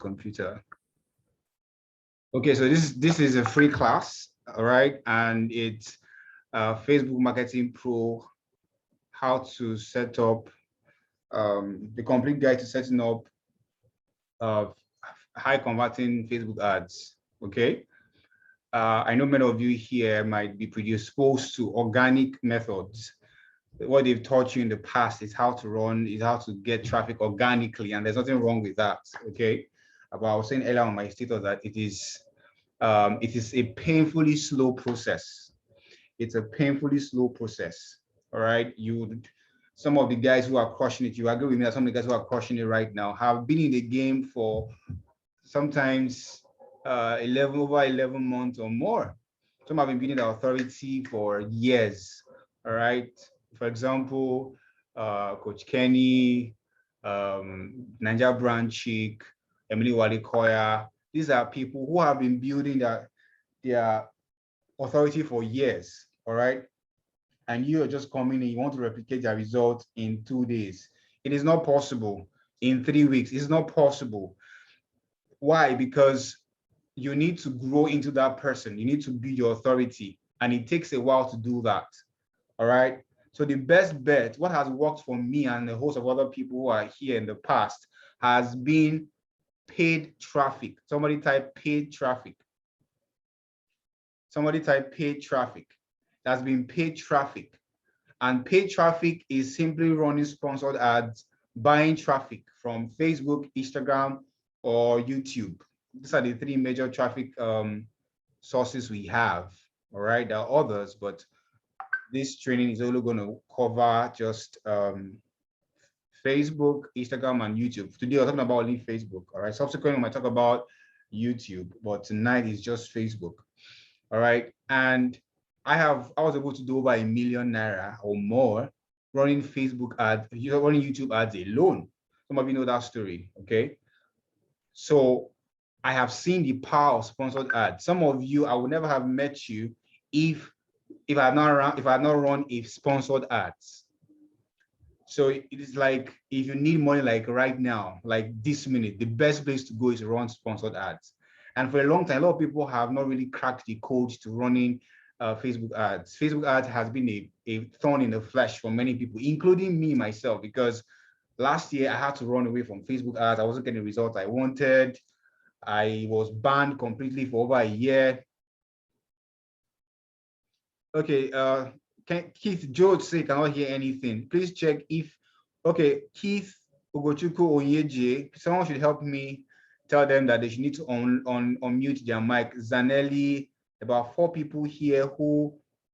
computer. Okay, so this is a free class, all right, and it's Facebook Marketing Pro, how to set up the complete guide to setting up high converting Facebook ads. Okay, I know many of you here might be predisposed to organic methods. What they've taught you in the past is how to get traffic organically, and there's nothing wrong with that. Okay, but I was saying earlier on my status that it is a painfully slow process. It's a painfully slow process. All right, some of the guys who are crushing it, you agree with me that some of the guys who are crushing it right now have been in the game for sometimes over 11 months or more. Some have been building the authority for years. All right. For example, Coach Kenny, Ninja Branchik, Emily Walikoya. These are people who have been building their authority for years. All right. And you are just coming in, you want to replicate their result in 2 days. It is not possible. In 3 weeks, it's not possible. Why? Because you need to grow into that person. You need to build your authority, and it takes a while to do that. All right. So the best bet, what has worked for me and a host of other people who are here in the past, has been paid traffic. Somebody type paid traffic. Somebody type paid traffic. That's been paid traffic. And paid traffic is simply running sponsored ads, buying traffic from Facebook, Instagram, or YouTube. These are the 3 major traffic sources we have. All right, there are others, but this training is only going to cover just Facebook, Instagram, and YouTube. Today we're talking about only Facebook. All right, subsequently we might talk about YouTube, but tonight is just Facebook. All right, and I was able to do over ₦1 million or more running Facebook ads, running YouTube ads alone. Some of you know that story, okay? So I have seen the power of sponsored ads. Some of you, I would never have met you if I had not run a sponsored ads. So it is like, if you need money like right now, like this minute, the best place to go is to run sponsored ads. And for a long time, a lot of people have not really cracked the code to running Facebook ads. Facebook ads has been a thorn in the flesh for many people, including me myself, because last year I had to run away from Facebook ads. I wasn't getting the results I wanted. I was banned completely for over a year. Okay, Keith George say cannot hear anything. Please check if, okay, Keith Ugochukwu Onyeje, someone should help me tell them that they should need to unmute their mic. Zanelli, about 4 people here who,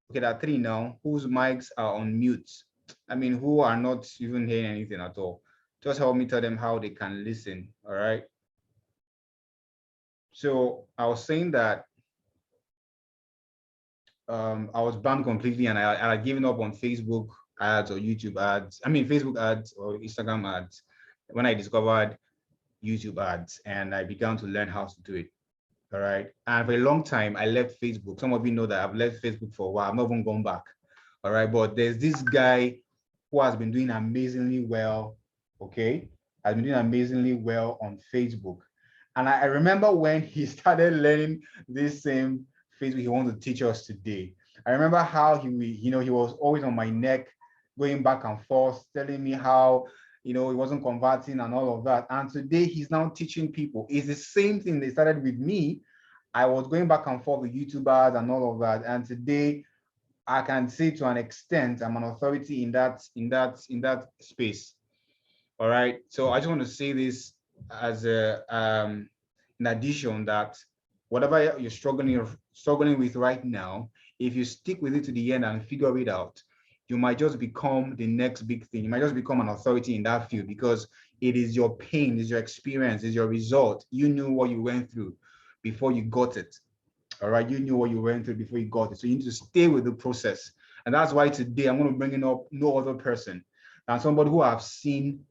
okay, there are 3 now, whose mics are on mute. I mean, who are not even hearing anything at all. Just help me tell them how they can listen, all right? So I was saying that I was banned completely, and I had given up on Facebook ads or YouTube ads. I mean, Facebook ads or Instagram ads when I discovered YouTube ads, and I began to learn how to do it. All right. And for a long time, I left Facebook. Some of you know that I've left Facebook for a while. I've not even gone back. All right. But there's this guy who has been doing amazingly well. Okay. Has been doing amazingly well on Facebook. And I remember when he started learning this same Facebook he wanted to teach us today. I remember how he was always on my neck, going back and forth, telling me how, he wasn't converting and all of that. And today he's now teaching people. It's the same thing they started with me. I was going back and forth with YouTubers and all of that. And today I can say to an extent, I'm an authority in that space. All right. So I just want to say this as a in addition, that whatever you're struggling with right now, if you stick with it to the end and figure it out, you might just become the next big thing. You might just become an authority in that field, because it is your pain, it's your experience, it's your result. You knew what you went through before you got it. All right, you knew what you went through before you got it. So you need to stay with the process. And that's why today I'm going to bring up no other person than somebody who I've seen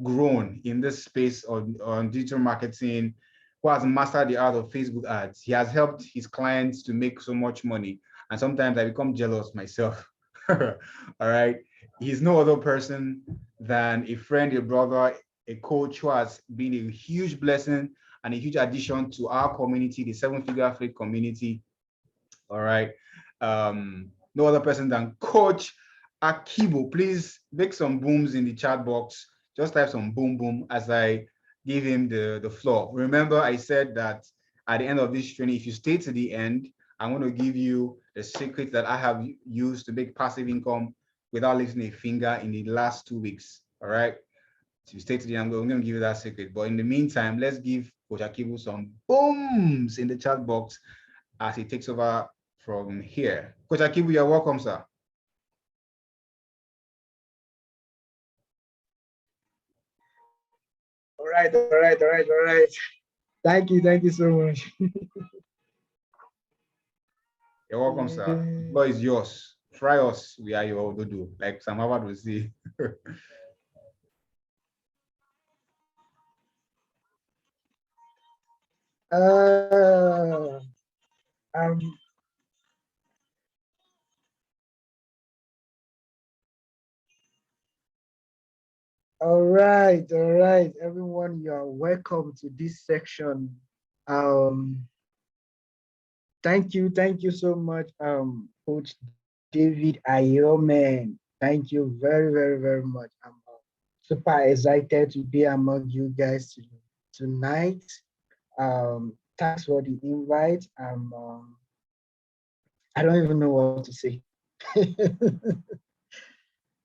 grown in this space on digital marketing, who has mastered the art of Facebook ads. He has helped his clients to make so much money. And sometimes I become jealous myself. All right. He's no other person than a friend, a brother, a coach who has been a huge blessing and a huge addition to our community, the Seven Figure Athlete community. All right. No other person than Coach Akibu. Please make some booms in the chat box. Just type some boom boom as I give him the floor. Remember, I said that at the end of this training, if you stay to the end, I'm going to give you the secret that I have used to make passive income without lifting a finger in the last 2 weeks. All right. So you stay to the end, I'm going to give you that secret. But in the meantime, let's give Coach Akibu some booms in the chat box as he takes over from here. Coach Akibu, you're welcome, sir. All right. Thank you so much. You're welcome, sir. The floor is yours. Try us. We are your Ododo, like Sam Howard will say. Um, all right, everyone, you are welcome to this section. Thank you so much, Coach David Ayoman. Thank you very much. I'm super excited to be among you guys tonight. Thanks for the invite. I don't even know what to say.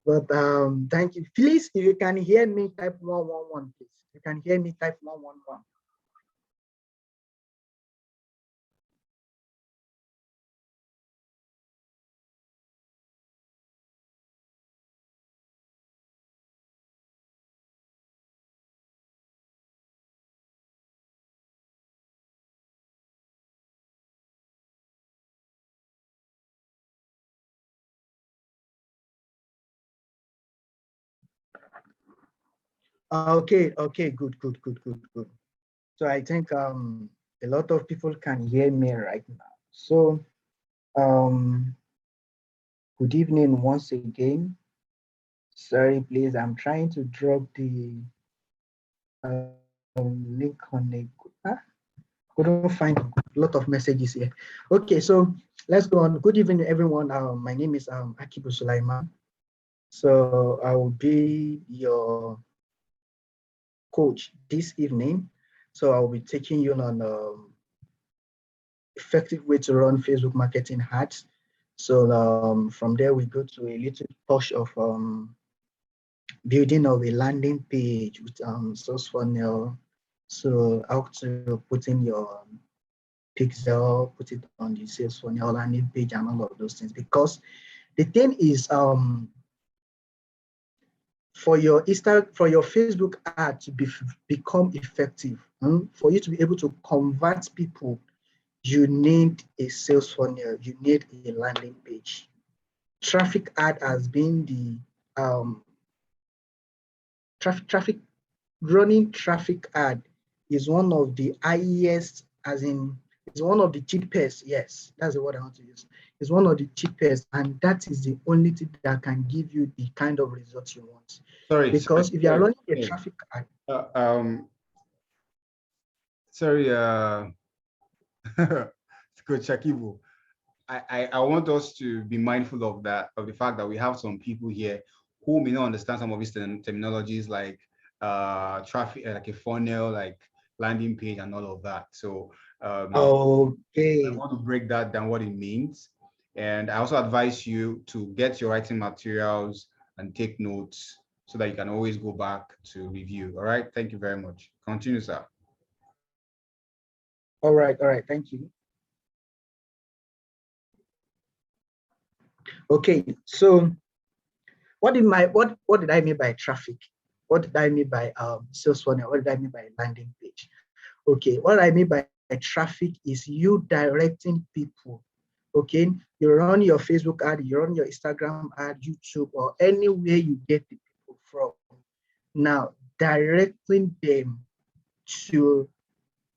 But thank you. Please, if you can hear me, type 111, please. If you can hear me, type 111. Okay, good. So I think a lot of people can hear me right now. So good evening once again. Sorry, please, I'm trying to drop the link on the couldn't find a lot of messages here. Okay, so let's go on. Good evening, everyone. My name is Akibu Sulaiman. So I will be your coach this evening. So I'll be taking you on effective way to run Facebook marketing ads. So from there we go to a little touch of building of a landing page with source funnel. So how to put in your pixel, put it on the sales funnel landing page and all of those things. Because the thing is for your Facebook ad to become effective, for you to be able to convert people, you need a sales funnel, you need a landing page. Traffic ad has been the running traffic ad is one of the highest, as in it's one of the cheapest. Yes, that's the word I want to use. It's one of the cheapest, and that is the only thing that can give you the kind of results you want. Because if you are running a traffic ad, Coach Akibu, I want us to be mindful of that, of the fact that we have some people here who may not understand some of these terminologies like traffic, like a funnel, like landing page and all of that. So okay, I want to break that down, what it means. And I also advise you to get your writing materials and take notes so that you can always go back to review. All right. Thank you very much. Continue, sir. All right. Thank you. Okay, so what did I mean by traffic? What did I mean by sales funnel? What did I mean by landing page? Okay, what I mean by traffic is you directing people. Okay, you run your Facebook ad, you run your Instagram ad, YouTube, or anywhere you get the people from. Now, directing them to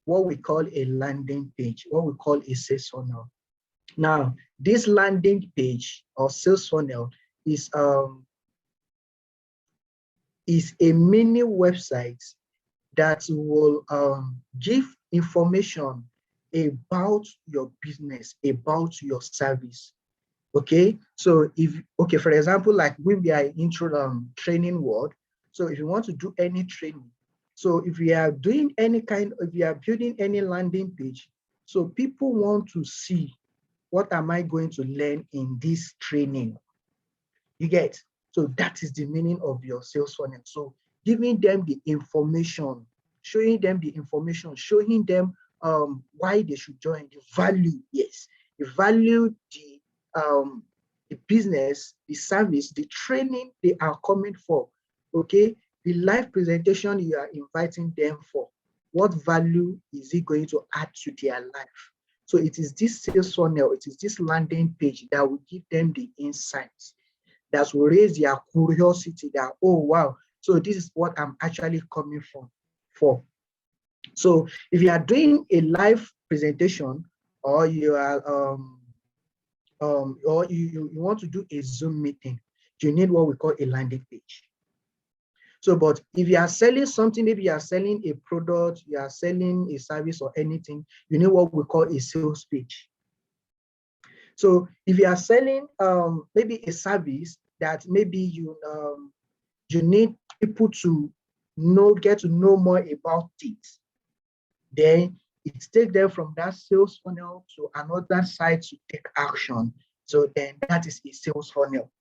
what we call a landing page, what we call a sales funnel. Now, this landing page or sales funnel is a mini website that will give information about your business, about your service. Okay, so okay, for example, like when we are into training world, so if you want to do any training, so if we are doing if we are building any landing page, so people want to see what am I going to learn in this training. You get? So that is the meaning of your sales funnel. So giving them the information, showing them the information, showing them why they should join, the value, yes, the value, the business, the service, the training they are coming for, okay? The live presentation you are inviting them for, what value is it going to add to their life? So it is this sales funnel, it is this landing page that will give them the insights, that will raise their curiosity that, oh, wow, so this is what I'm actually coming from for. So if you are doing a live presentation, or you are or you want to do a Zoom meeting, you need what we call a landing page. So, but if you are selling something, maybe you are selling a product, you are selling a service or anything, you need what we call a sales page. So if you are selling maybe a service that maybe you need people to get to know more about it, then it takes them from that sales funnel to another side to take action. So then that is a sales funnel.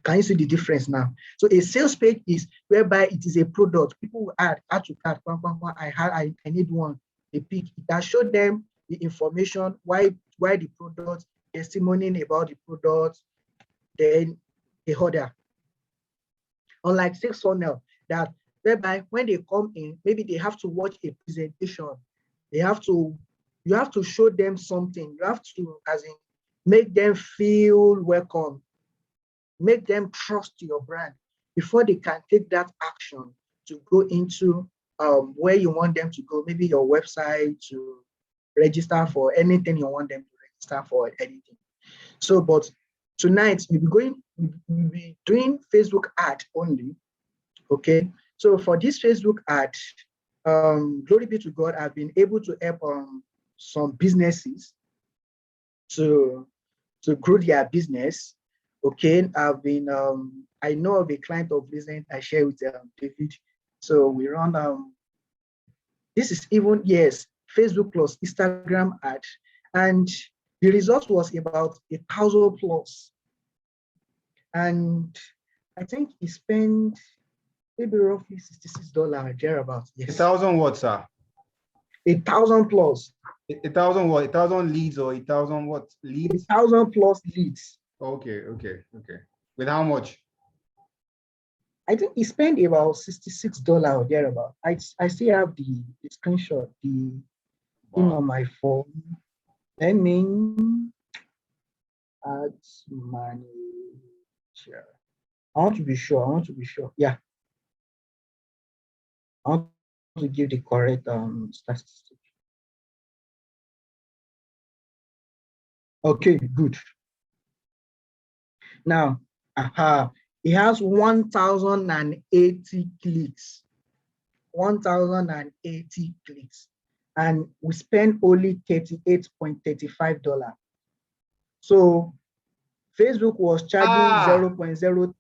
Can you see the difference now? So a sales page is whereby it is a product. People will add to cart. I need one. They pick. That show them the information, why the product, testimony about the product, then the order. Unlike sales funnel, that whereby when they come in, maybe they have to watch a presentation. You have to show them something. You have to, as in, make them feel welcome, make them trust your brand before they can take that action to go into where you want them to go, maybe your website, to register for anything you want them to register for, anything. So, but tonight we'll be doing Facebook ad only. Okay. So for this Facebook ad, glory be to God, I've been able to help some businesses to grow their business. Okay, I've been I know of a client of recent I share with David. So we run this is even, yes, Facebook plus Instagram ad, and the result was about 1,000 plus. And I think he spent maybe roughly $66 thereabouts. Yes. 1,000 what, sir? 1,000 plus. 1,000 what? 1,000 leads or 1,000 what? Leads? 1,000 plus leads. Okay. With how much? I think he spent about $66 or thereabout. I still have the screenshot, the thing on my phone. Let me add manager. I want to be sure. Yeah. I want to give the correct statistic. Okay, good. Now, it has 1,080 clicks. 1,080 clicks. And we spend only $38.35. So Facebook was charging 0.0.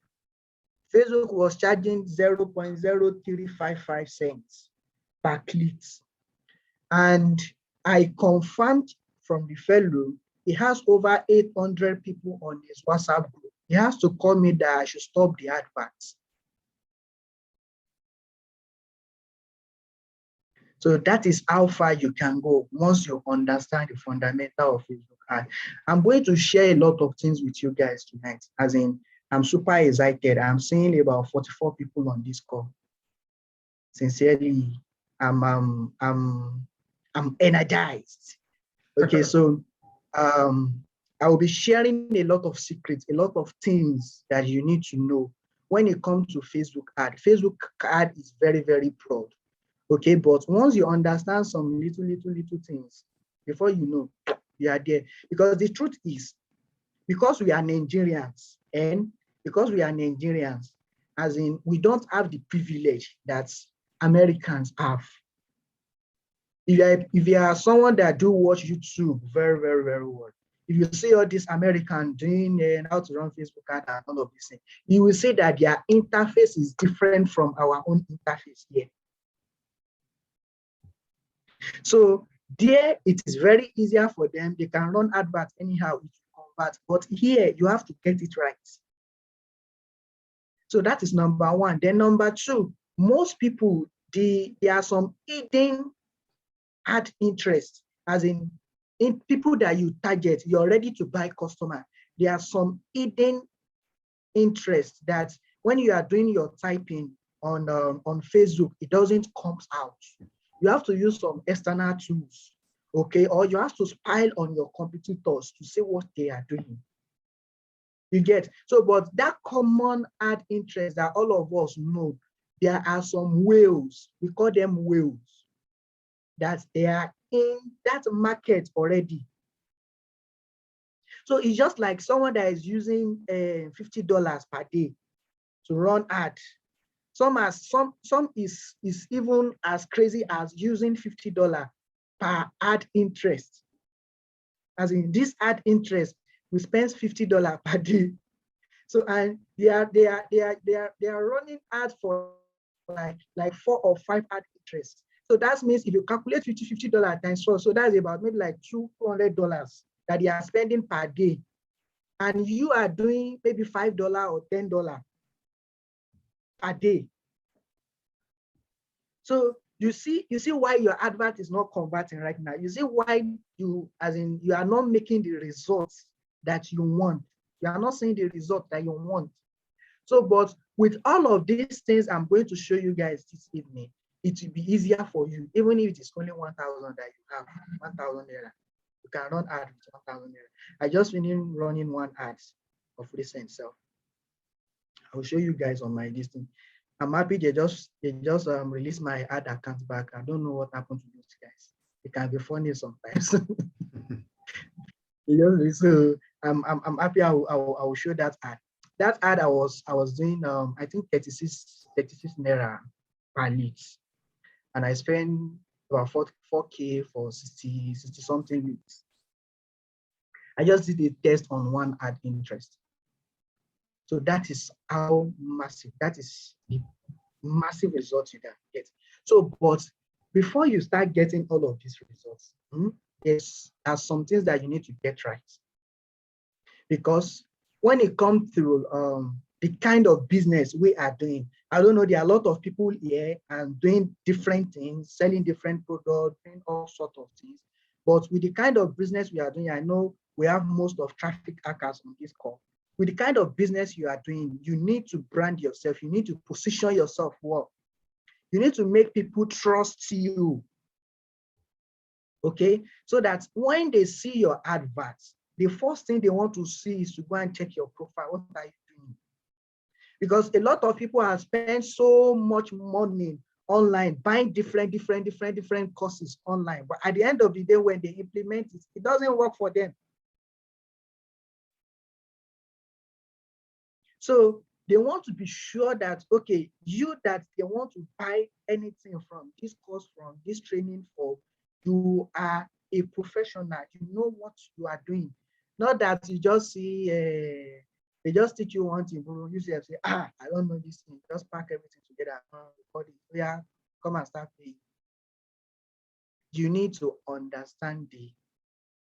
Facebook was charging 0.0355 cents per clicks. And I confirmed from the fellow, he has over 800 people on his WhatsApp group. He has to call me that I should stop the adverts. So that is how far you can go once you understand the fundamental of Facebook ad. I'm going to share a lot of things with you guys tonight, as in, I'm super excited. I'm seeing about 44 people on this call. Sincerely, I'm energized. Okay, so I will be sharing a lot of secrets, a lot of things that you need to know when it comes to Facebook ad. Facebook ad is very, very broad. Okay, but once you understand some little things, before you know, you are there. Because the truth is, because we are Nigerians, as in, we don't have the privilege that Americans have. If you are someone that do watch YouTube very, very, very well, if you see all these Americans doing how to run Facebook ad and all of these things, you will see that their interface is different from our own interface here. So there, it is very easier for them. They can run adverts anyhow, it will convert. But here, you have to get it right. So that is number one. Then number two, most people, there are some hidden ad interest, as in people that you target, you're ready to buy customer. There are some hidden interest that when you are doing your typing on Facebook, it doesn't come out. You have to use some external tools, okay? Or you have to spy on your competitors to see what they are doing. You get? So, but that common ad interest that all of us know, there are some whales, we call them whales, that they are in that market already. So it's just like someone that is using $50 per day to run ad. Some is even as crazy as using $50 per ad interest. As in this ad interest, we spend $50 per day. So and they are running ads for like 4 or 5 ad interests. So that means if you calculate $50 times 4, so that's about maybe like $200 that they are spending per day. And you are doing maybe $5 or $10 a day. So you see why your advert is not converting right now. You see why you are not making the results that you want. You are not seeing the result that you want. So, but with all of these things I'm going to show you guys this evening, it will be easier for you, even if it is only 1,000 that you have, 1,000 naira. You can run ad with 1,000 naira. I just finished running one ad of recent self. I will show you guys on my listing. I'm happy they just released my ad account back. I don't know what happened to those guys. It can be funny sometimes. So I'm happy. I will show that ad. That ad I was doing I think 36 naira per lead, and I spent about 4K for 60 something leads. I just did a test on one ad interest. So that is how massive, that is the massive results you can get. So, but before you start getting all of these results, there are some things that you need to get right. Because when it comes to the kind of business we are doing, I don't know, there are a lot of people here and doing different things, selling different products, doing all sorts of things. But with the kind of business we are doing, I know we have most of traffic hackers on this call. With the kind of business you are doing, you need to brand yourself. You need to position yourself well. You need to make people trust you. Okay? So that when they see your adverts, the first thing they want to see is to go and check your profile. What are you doing? Because a lot of people have spent so much money online, buying different courses online. But at the end of the day, when they implement it, it doesn't work for them. So they want to be sure that, okay, that they want to buy anything from this course, from this training for, you are a professional, you know what you are doing. Not that you just see, they just teach you one thing, you say, I don't know this thing, just pack everything together, record it, yeah, come and start paying. You need to understand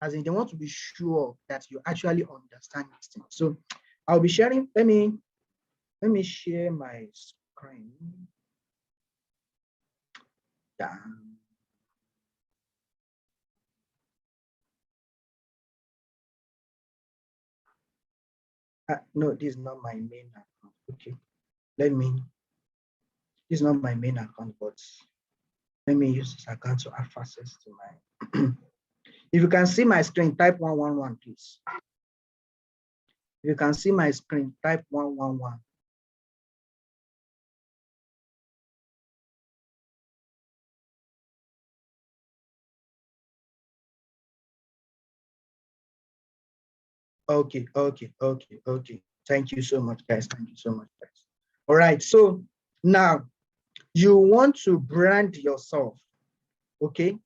as in they want to be sure that you actually understand this thing. So I'll be sharing, let me share my screen. No, this is not my main account. Okay, this is not my main account, but let me use this account to have access to my. If you can see my screen, type 111, please. If you can see my screen, type 111. Okay. Thank you so much, guys. Thank you so much, guys. All right. So now You want to brand yourself, okay?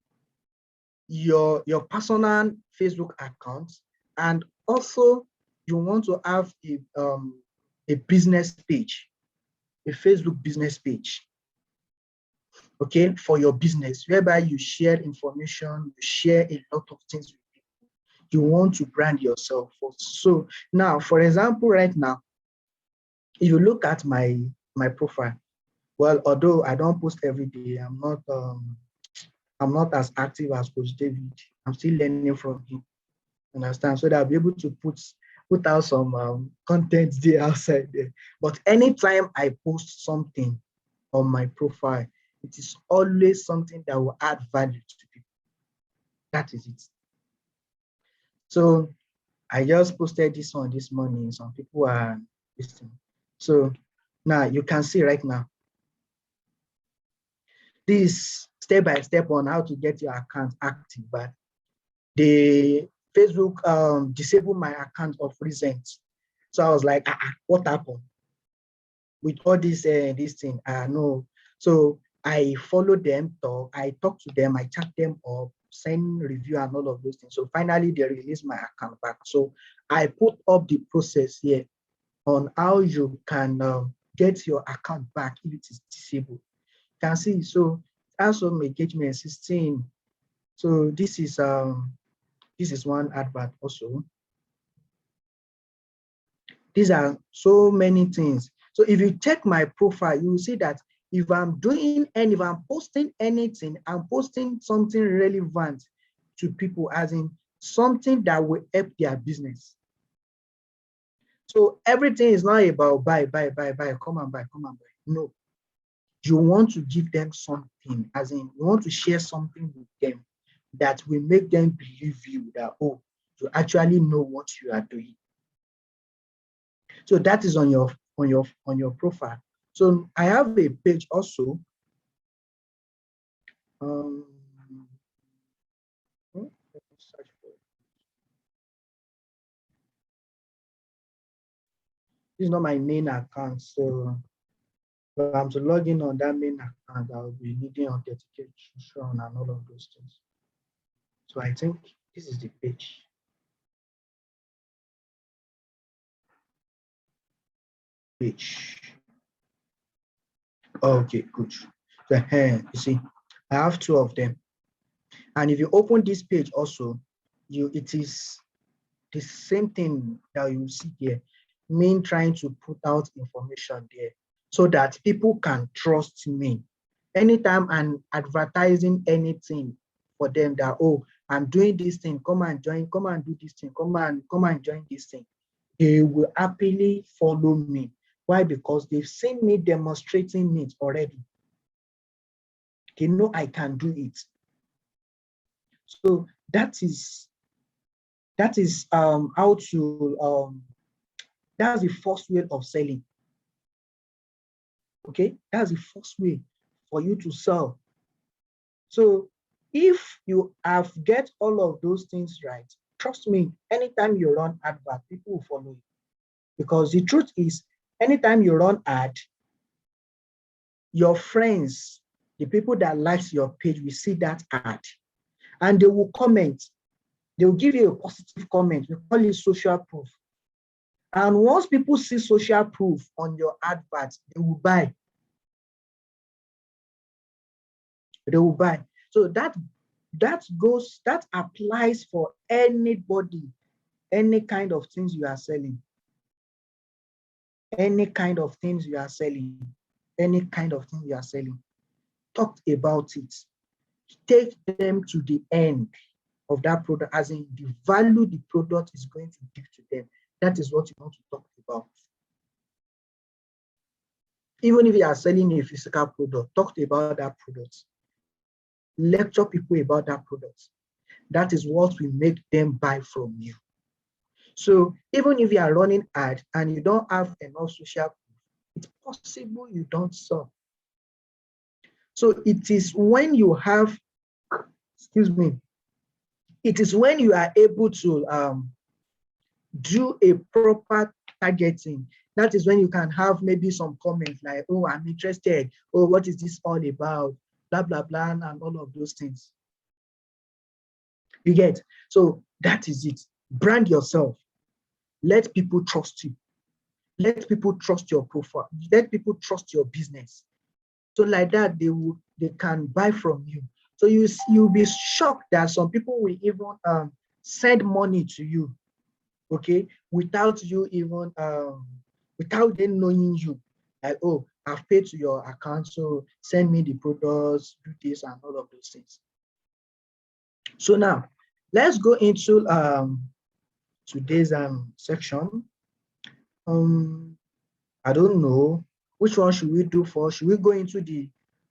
Your personal Facebook account, and also you want to have a business page, a Facebook business page, okay, for your business, whereby you share information, you share a lot of things with people. You want to brand yourself. So now, for example, right now, if you look at my profile, well, although I don't post every day, I'm not as active as Coach David. I'm still learning from him. Understand? So that I'll be able to put out some content there outside there. But anytime I post something on my profile, it is always something that will add value to people. That is it. So I just posted this one this morning. Some people are listening. So now you can see right now, this step by step on how to get your account active. But the Facebook disabled my account of recent. So I was like, what happened with all this thing? No. So I followed them, I talked to them, I chat them up, send review and all of those things. So finally they released my account back. So I put up the process here on how you can get your account back if it is disabled. You can see, so as of engagement 16. So this is one advert also. These are so many things. So if you check my profile, you will see that if I'm posting anything, I'm posting something relevant to people, as in something that will help their business. So everything is not about buy, come and buy. No, you want to give them something, as in you want to share something with them that will make them believe you that, oh, you actually know what you are doing. So that is on your profile. So I have a page also. This is not my main account, so if I'm to log in on that main account, I'll be needing authentication and all of those things. So I think this is the page. Okay, good. So here, you see, I have two of them. And if you open this page also, it is the same thing that you see here, me trying to put out information there so that people can trust me. Anytime I'm advertising anything for them that, oh, I'm doing this thing, come and join, come and do this thing, come and join this thing, they will happily follow me. Why? Because they've seen me demonstrating it already. They know I can do it. So that is how to that's the first way of selling. Okay, that's the first way for you to sell. So if you have get all of those things right, trust me, anytime you run advert, people will follow you. Because the truth is, anytime you run ad, your friends, the people that like your page, will see that ad and they will comment. They will give you a positive comment. We call it social proof. And once people see social proof on your advert, they will buy. They will buy. So that applies for anybody, any kind of things you are selling. Any kind of things you are selling. Any kind of thing you are selling. Talk about it. Take them to the end of that product, as in the value the product is going to give to them. That is what you want to talk about. Even if you are selling a physical product, talk about that product. Lecture people about that product. That is what will make them buy from you. So even if you are running ad and you don't have enough social proof, it's possible you don't sell. So it is when you have, it is when you are able to do a proper targeting. That is when you can have maybe some comments like, oh, I'm interested. Oh, what is this all about? Blah, blah, blah, and all of those things. You get? So that is it. Brand yourself. Let people trust you. Let people trust your profile. Let people trust your business. So like that, they can buy from you. So you'll be shocked that some people will even send money to you, okay, without you even without them knowing you. Like, oh, I've paid to your account, so send me the products, do this and all of those things. So now let's go into today's section. I don't know which one should we do first. Should we go into the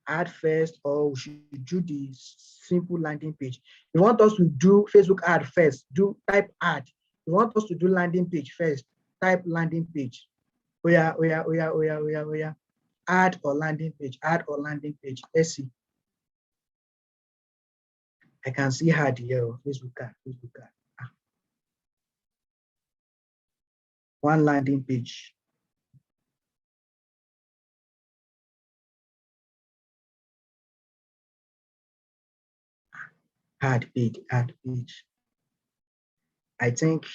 ad first, or we should do the simple landing page? You want us to do Facebook ad first, type ad. You want us to do landing page first, type landing page. Oh yeah. Ad or landing page, ad or landing page. Let's see. I can see ad here. Facebook ad. One landing page. Ad page. I think.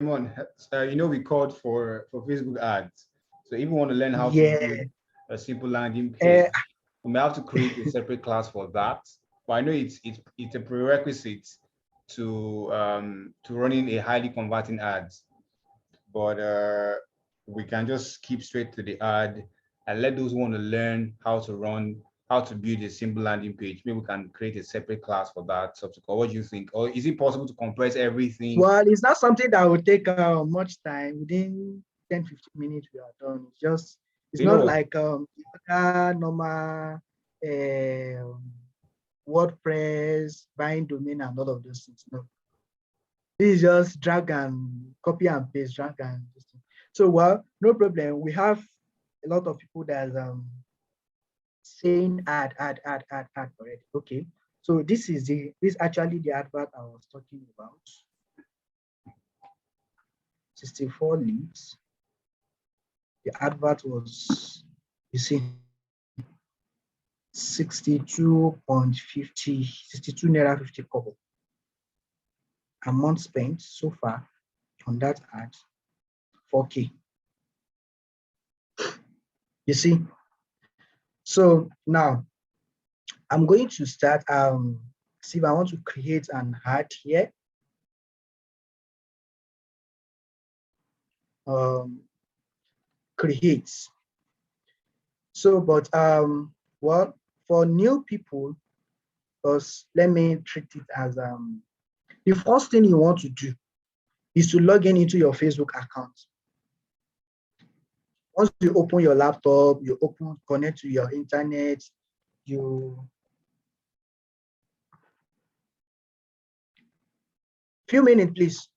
We called for Facebook ads. So if you want to learn how to do a simple landing page, we may have to create a separate class for that. But I know it's a prerequisite to running a highly converting ads. But we can just keep straight to the ad and let those who want to learn how to build a simple landing page. Maybe we can create a separate class for that subsequent. What do you think? Or is it possible to compress everything? Well, it's not something that will take much time. Within 10-15 minutes, we are done. It's not like normal WordPress, buying domain and all of those things. No. This is just drag and copy and paste, drag and so well, no problem. We have a lot of people that saying ad already. Okay. So this is actually the advert I was talking about. 64 leads. The advert was, you see, 62.50, 62 naira 50 kobo. Amount spent so far on that ad, 4K. You see? So now I'm going to start, see if I want to create an ad here. Create. So, but well, for new people, because let me treat it as the first thing you want to do is to log in into your Facebook account. Once you open your laptop, you connect to your internet, few minutes, please.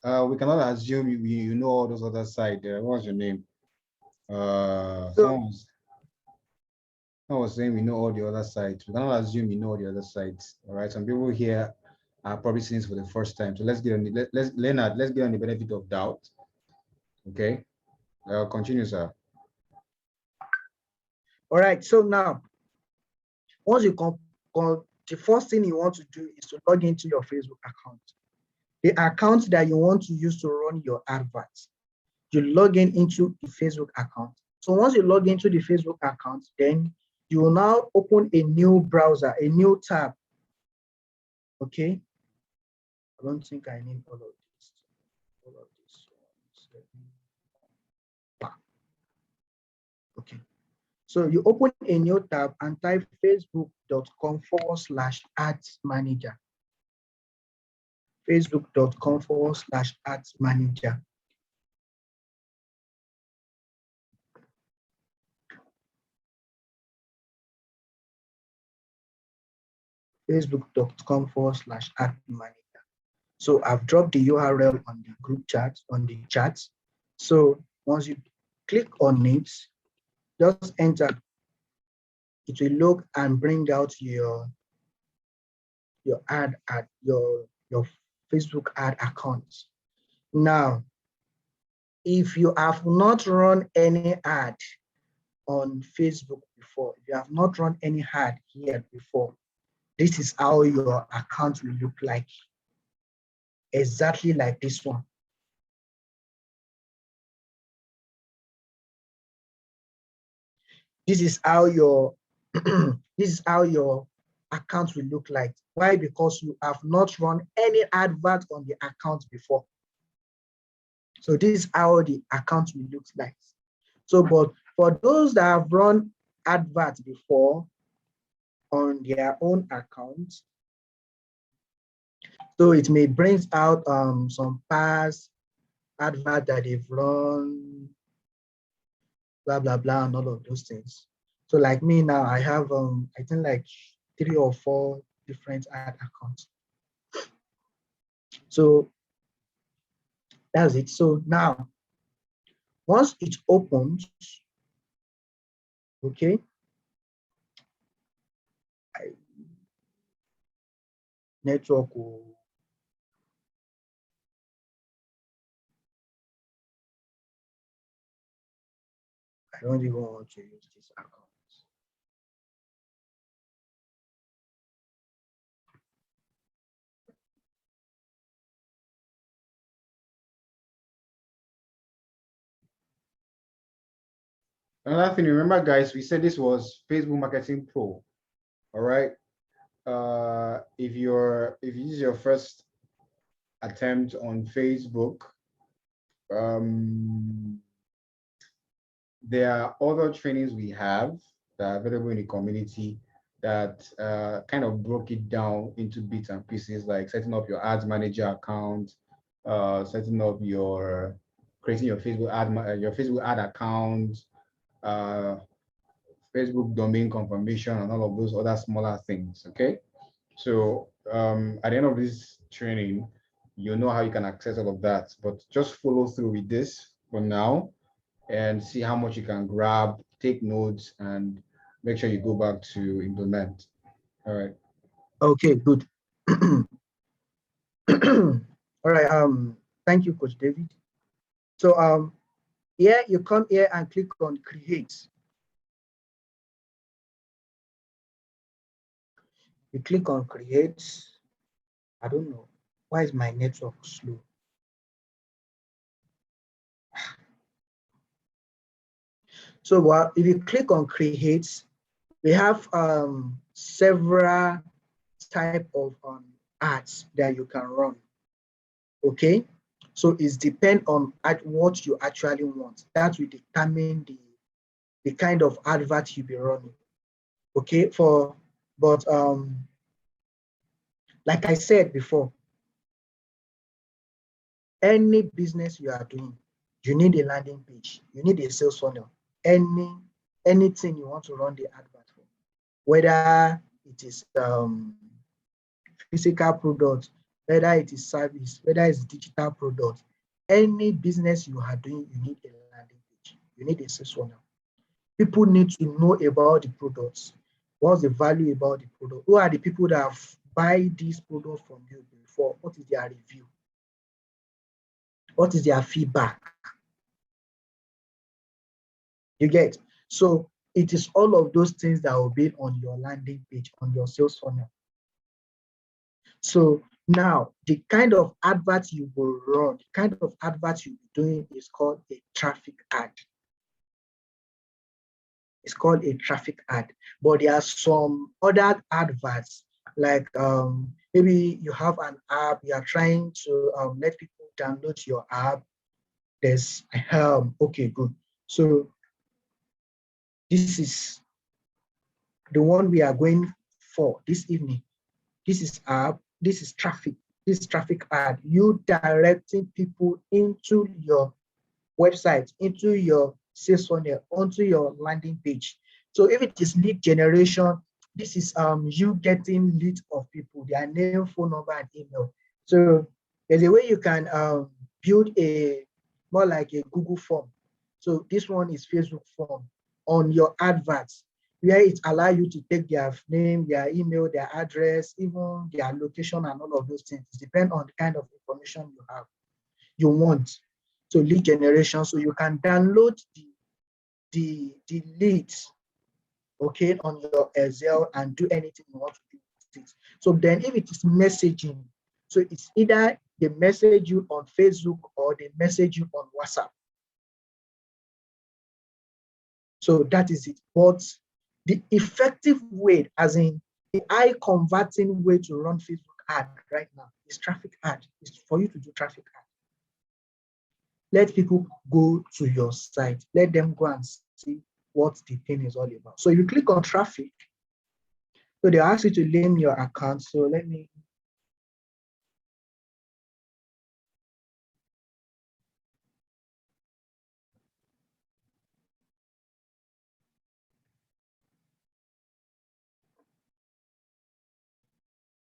We cannot assume you know all those other sites. What's your name? Someone was saying we know all the other sites. We cannot assume you know all the other sites. All right. Some people here are probably seeing this for the first time. So let's get on let's get on the benefit of doubt. Okay. Continue, sir. All right. So now, once you the first thing you want to do is to log into your Facebook account. The account that you want to use to run your adverts. You log into the Facebook account. So once you log into the Facebook account, then you will now open a new browser, a new tab. Okay. I don't think I need all of this. Okay. So you open a new tab and type facebook.com/ads manager. Facebook.com/ads manager. facebook.com/ad manager. So I've dropped the URL on the group chat, on the chat. So once you click on it, just enter. It will look and bring out your ad at your Facebook ad account. Now, if you have not run any ad on Facebook before, if you have not run any ad here before, this is how your account will look like. Exactly like this one. This is how your this is how your account will look like. Why? Because you have not run any advert on the account before. So this is how the account will look like. So, but for those that have run adverts before on their own account, so it may bring out some past advert that they've run, blah blah blah, and all of those things. So like me now, I have I think like 3 or 4 different ad accounts. So that's it. So now, once it opens, okay, network will, I don't even want to use this account. Another thing, remember, guys, we said this was Facebook Marketing Pro. All right. If this is your first attempt on Facebook, there are other trainings we have that are available in the community that kind of broke it down into bits and pieces, like setting up your ads manager account, setting up creating your Facebook ad account, Facebook domain confirmation, and all of those other smaller things. Okay, so at the end of this training, you'll know how you can access all of that, but just follow through with this for now and see how much you can grab, take notes, and make sure you go back to implement. All right. Okay, good. All right. Thank you, Coach David. So here you come here and click on create. You click on create. I don't know. Why is my network slow? So if you click on create, we have several type of ads that you can run. Okay, so it's depend on what you actually want. That will determine the kind of advert you'll be running. Okay, but like I said before, any business you are doing, you need a landing page, you need a sales funnel, anything you want to run the advert for, whether it is physical product, whether it is service, whether it's digital product, any business you are doing, you need a landing page, you need a sales funnel. People need to know about the products. What's the value about the product? Who are the people that have buy this product from you before? What is their review? What is their feedback? You get? So it is all of those things that will be on your landing page, on your sales funnel. So now the kind of advert you will run, the kind of advert you'll be doing is called a traffic ad. It's called a traffic ad. But there are some other adverts, like maybe you have an app, you are trying to let people download your app. There's okay, good. So this is the one we are going for this evening. This is app, this is traffic, this is traffic ad. You directing people into your website, into your sales funnel, onto your landing page. So if it is lead generation, this is you getting list of people, their name, phone number, and email. So there's a way you can build a more like a Google form. So this one is Facebook form on your adverts, where it allows you to take their name, their email, their address, even their location, and all of those things. It depends on the kind of information you want. So lead generation, so you can download the leads, okay, on your Excel and do anything you want to do with it. So then if it is messaging, so it's either they message you on Facebook or they message you on WhatsApp. So that is it. But the effective way, as in the eye converting way to run Facebook ad right now is traffic ad. It's for you to do traffic ad. Let people go to your site. Let them go and see what the thing is all about. So you click on traffic. So they ask you to name your account. So let me.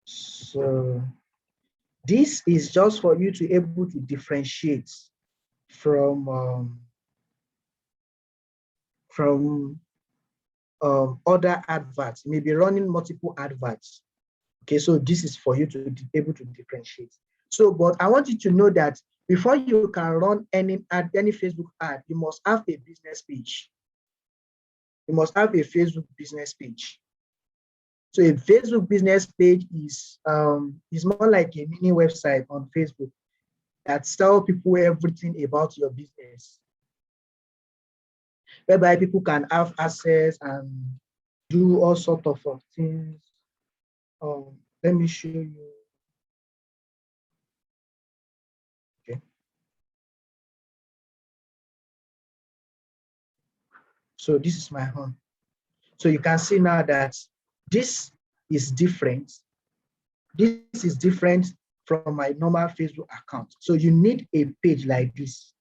So this is just for you to able to differentiate from other adverts, maybe running multiple adverts. Okay, so this is for you to be able to differentiate. So, but I want you to know that before you can run any ad, any Facebook ad, you must have a business page. You must have a Facebook business page. So a Facebook business page is more like a mini website on Facebook that tells people everything about your business, whereby people can have access and do all sorts of things. Let me show you. Okay. So this is my home. So you can see now that this is different. This is different from my normal Facebook account. So you need a page like this.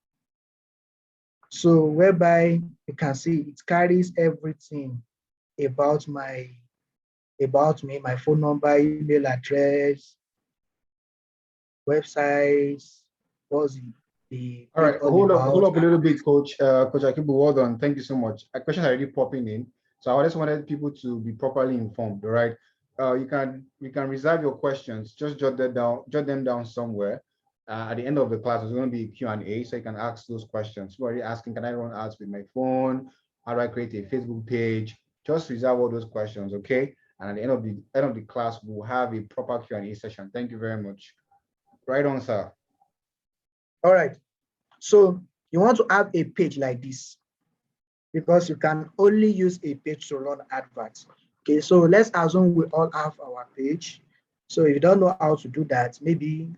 So whereby you can see it carries everything about me, my phone number, email address, websites, what's the All right, all hold about. up a little bit, Coach. Coach Akibu, well done. Thank you so much. A question already popping in, so I just wanted people to be properly informed. All right, you can reserve your questions. Just jot them down somewhere. At the end of the class, there's going to be Q&A, so you can ask those questions. People are already asking, can I run ads with my phone? How do I create a Facebook page? Just reserve all those questions, okay? And at the end of the class, we'll have a proper Q&A session. Thank you very much. Right on, sir. All right. So you want to have a page like this because you can only use a page to run adverts. Okay, so let's assume we all have our page. So if you don't know how to do that, maybe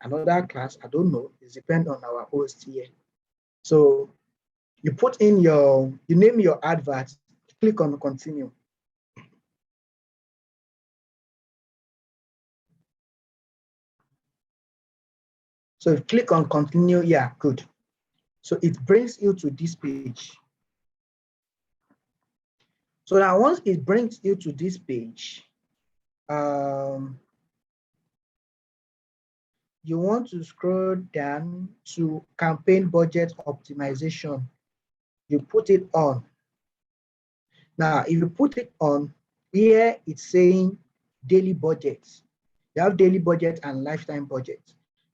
another class, I don't know, it depends on our host here. So you put in you name your advert, click on continue. So if you click on continue, yeah, good. So it brings you to this page. So now once it brings you to this page, you want to scroll down to campaign budget optimization. You put it on. Now, if you put it on, here it's saying daily budget. You have daily budget and lifetime budget.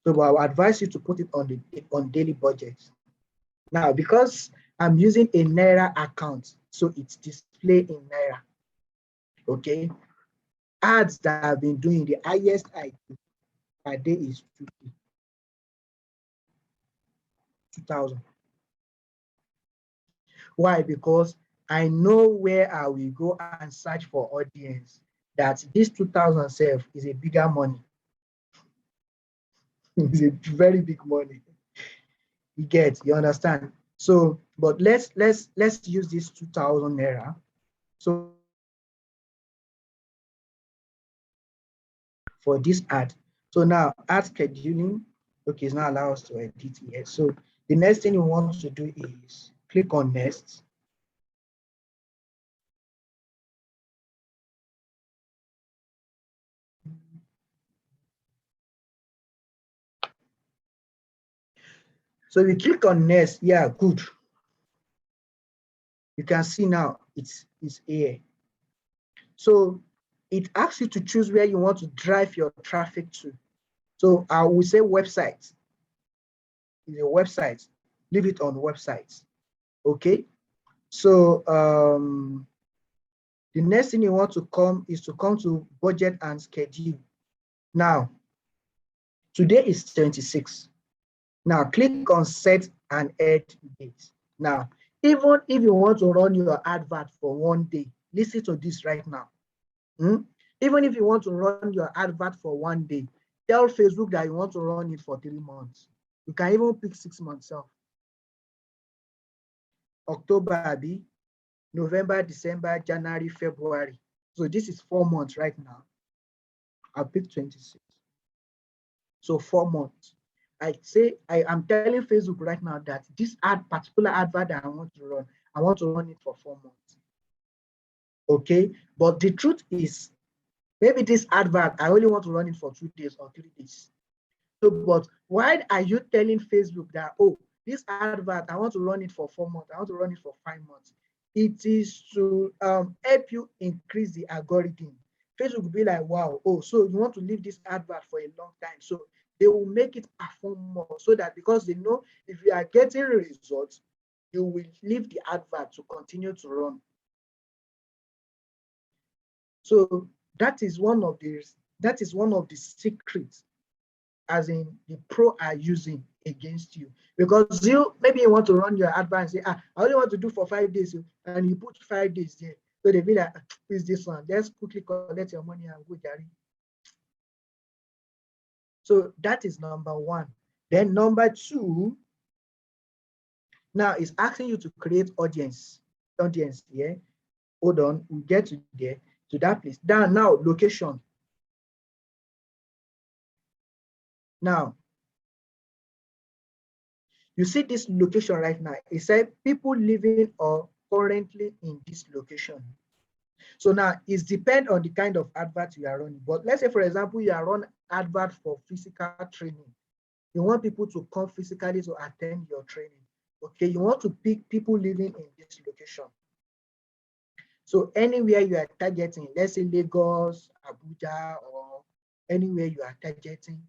So I will advise you to put it on daily budget. Now, because I'm using a Naira account, so it's displayed in Naira. Okay. Ads that I've been doing, the highest I do per day is 2,000. Why? Because I know where I will go and search for audience, that this 2,000 self is a bigger money. It's a very big money. You understand? So, but let's use this 2,000 naira. So for this ad. So now ad scheduling, okay, it's not allow us to edit here. So the next thing you want to do is click on next. So we click on next. Yeah, good. You can see now it's here. So it asks you to choose where you want to drive your traffic to. So I will say website. Is a website. Leave it on websites. Okay. So the next thing you want to come is to come to budget and schedule. Now, today is 26. Now click on set and add date. Now, even if you want to run your advert for one day, listen to this right now. Even if you want to run your advert for one day, tell Facebook that you want to run it for 3 months. You can even pick 6 months off. October, November, December, January, February. So this is 4 months right now. I'll pick 26. So 4 months. I am telling Facebook right now that this particular advert that I want to run it for 4 months. Okay, but the truth is, maybe this advert, I only want to run it for 2 days or 3 days. So, but why are you telling Facebook that, oh, this advert, I want to run it for 4 months, I want to run it for 5 months? It is to help you increase the algorithm. Facebook will be like, wow, oh, so you want to leave this advert for a long time. So they will make it perform more, so that because they know if you are getting results, you will leave the advert to continue to run. So that is one of the secrets, as in the pro are using against you, because maybe you want to run your advert and say, I only want to do for 5 days, and you put 5 days there. So they be like, is this one? Let's quickly collect your money and go, Gary. So that is number one. Then number two, now it's asking you to create audience. Yeah. Hold on, we'll get to there, to that place. Now location. Now, you see this location right now. It said people living or currently in this location. So now it depends on the kind of advert you are running. But let's say, for example, you are running advert for physical training. You want people to come physically to attend your training. Okay, you want to pick people living in this location. So anywhere you are targeting, let's say Lagos, Abuja, or anywhere you are targeting,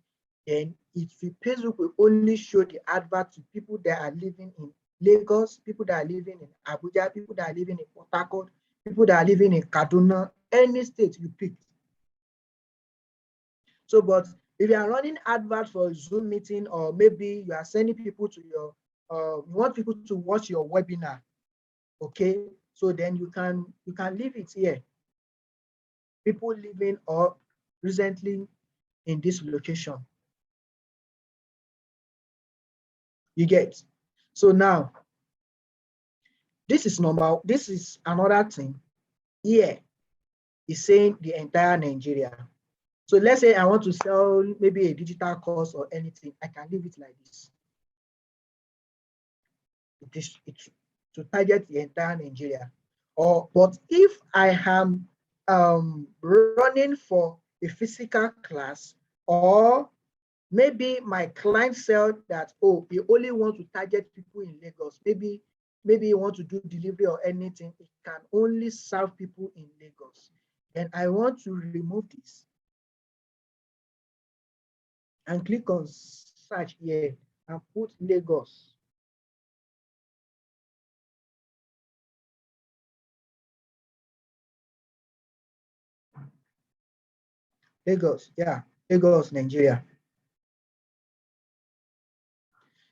then Facebook will only show the advert to people that are living in Lagos, people that are living in Abuja, people that are living in Port Harcourt, people that are living in Kaduna, any state you pick. So, but if you are running advert for a Zoom meeting, or maybe you are sending people to your, you want people to watch your webinar, okay? So then you can leave it here. People living or recently in this location. You get. So now, this is another thing. Here is saying the entire Nigeria. So let's say I want to sell maybe a digital course or anything. I can leave it like this. It's to target the entire Nigeria. But if I am running for a physical class, or maybe my client said that, oh, you only want to target people in Lagos. Maybe you want to do delivery or anything. It can only serve people in Lagos. And I want to remove this. And click on search here and put Lagos. Lagos, yeah, Lagos, Nigeria.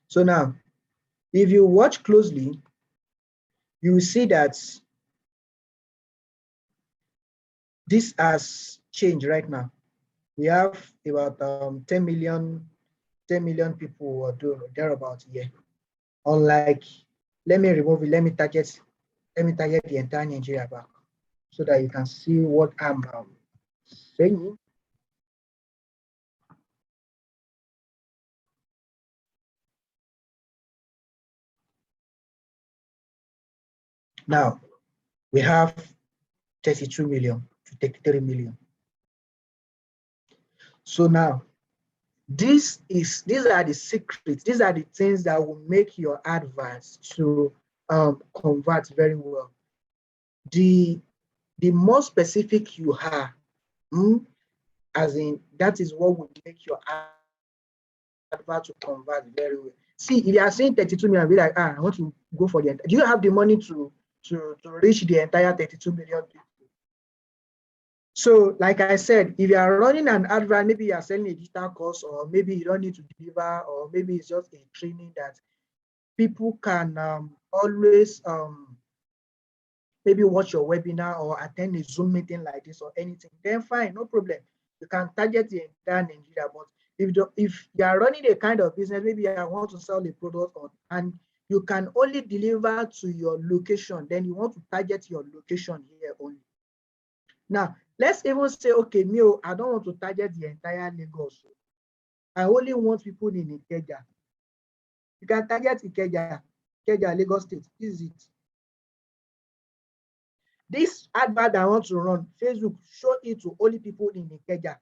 So now, if you watch closely, you will see that this has changed right now. We have about 10 million people or thereabout here. Unlike, let me remove it, let me target the entire Nigeria back, so that you can see what I'm saying. Now, we have 32 million to 33 million. So now, These are the secrets. These are the things that will make your adverts to convert very well. The more specific you are, as in that is what would make your advert to convert very well. See, if you are saying 32 million, be like, I want to go for the. Do you have the money to reach the entire 32 million people? So, like I said, if you are running an advert, maybe you are selling a digital course, or maybe you don't need to deliver, or maybe it's just a training that people can always maybe watch your webinar or attend a Zoom meeting like this or anything, then fine, no problem. You can target the entire Nigeria. But if you are running a kind of business, maybe I want to sell a product and you can only deliver to your location, then you want to target your location here only. Now, let's even say, okay, I don't want to target the entire Lagos. I only want people in Ikeja. You can target Ikeja, Lagos State. This is it. This advert I want to run, Facebook, show it to only people in Ikeja,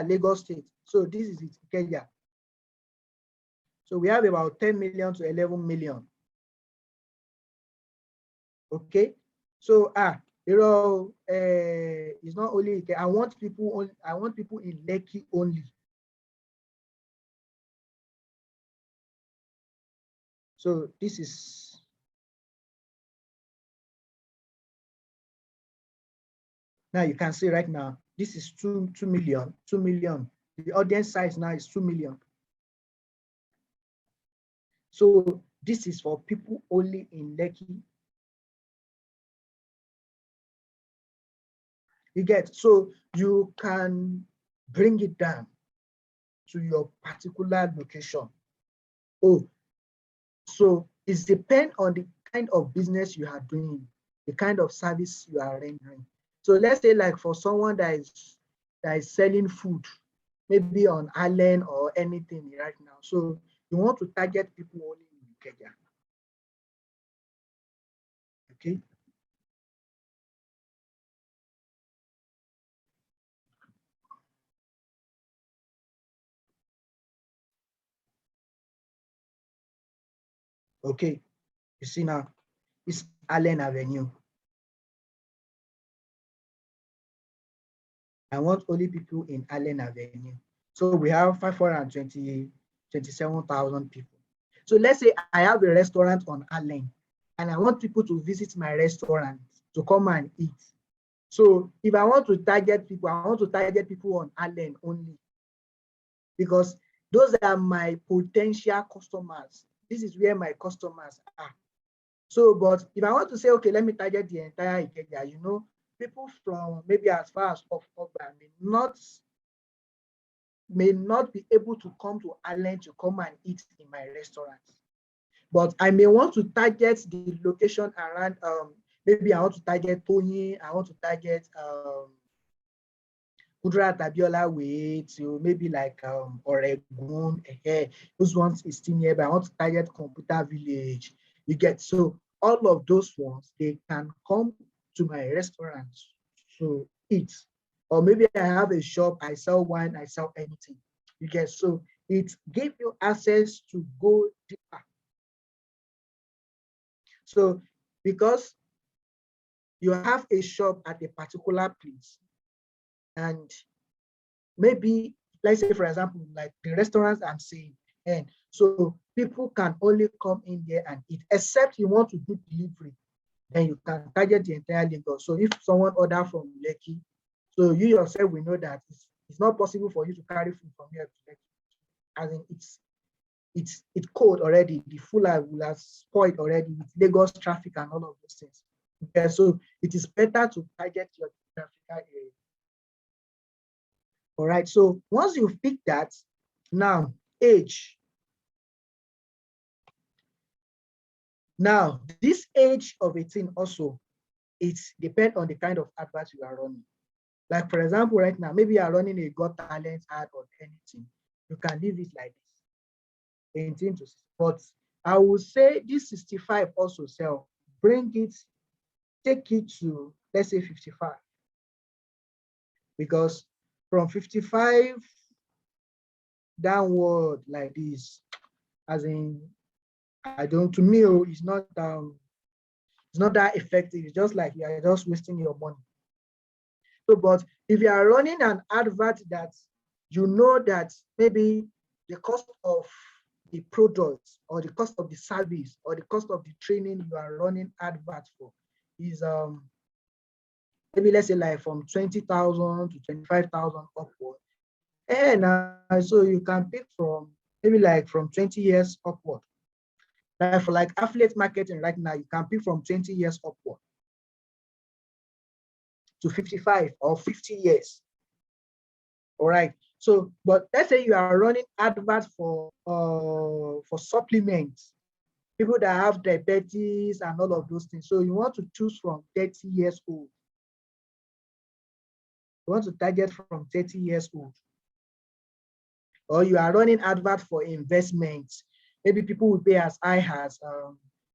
Lagos State. So this is it, Ikeja. So we have about 10 million to 11 million. Okay. So it's not only I want people in Lekki only. So this is now you can see right now, this is 2 million. The audience size now is 2 million. So this is for people only in Lekki. You get, so you can bring it down to your particular location. So it depends on the kind of business you are doing, the kind of service you are rendering. So let's say, like, for someone that is selling food, maybe on Allen or anything right now. So you want to target people only in Kenya. Okay. Okay. You see now, it's Allen Avenue. I want only people in Allen Avenue. So we have 527,000 people. So let's say I have a restaurant on Allen and I want people to visit my restaurant to come and eat. So if I want to target people, I want to target people on Allen only, because those are my potential customers. This is where my customers are. So, but if I want to say, okay, let me target the entire Ikeja, people from maybe as far as Ogba may not be able to come to Allen to come and eat in my restaurant. But I may want to target the location around, maybe I want to target Tony, I want to target Kudrat Abiola way to maybe like Oregon, those ones is still nearby. I want to target Computer Village. You get, so all of those ones, they can come to my restaurant to eat. Or maybe I have a shop, I sell wine, I sell anything. You get, so it gives you access to go deeper. So because you have a shop at a particular place, and maybe, let's say, for example, like the restaurants I'm saying, and so people can only come in there and eat, except you want to do delivery, then you can target the entire Lagos. So if someone order from Lekki, so you yourself will know that it's not possible for you to carry food from here to Lekki. As in, it's cold already. The food will have spoiled already with Lagos traffic and all of those things. Okay, so it is better to target your traffic area. All right, so once you've picked that, now age. Now, this age of a thing also, it depends on the kind of advert you are running. Like, for example, right now, maybe you are running a Got Talent ad or anything. You can leave it like this, 18 to 60. But I would say this 65 also sell. Bring it, take it to, let's say, 55. Because from 55 downward like this, as in, I don't, to me, it's not that effective. It's just like you are just wasting your money. So, but if you are running an advert that you know that maybe the cost of the product or the cost of the service or the cost of the training you are running advert for is maybe, let's say, like from 20,000 to 25,000 upward, and so you can pick from maybe like from 20 years upward. Like for like affiliate marketing right now, you can pick from 20 years upward to 55 or 50 years. All right. So, but let's say you are running adverts for supplements, people that have diabetes and all of those things. So you want to choose from 30 years old. You want to target from 30 years old. Or you are running adverts for investments. Maybe people will pay as high as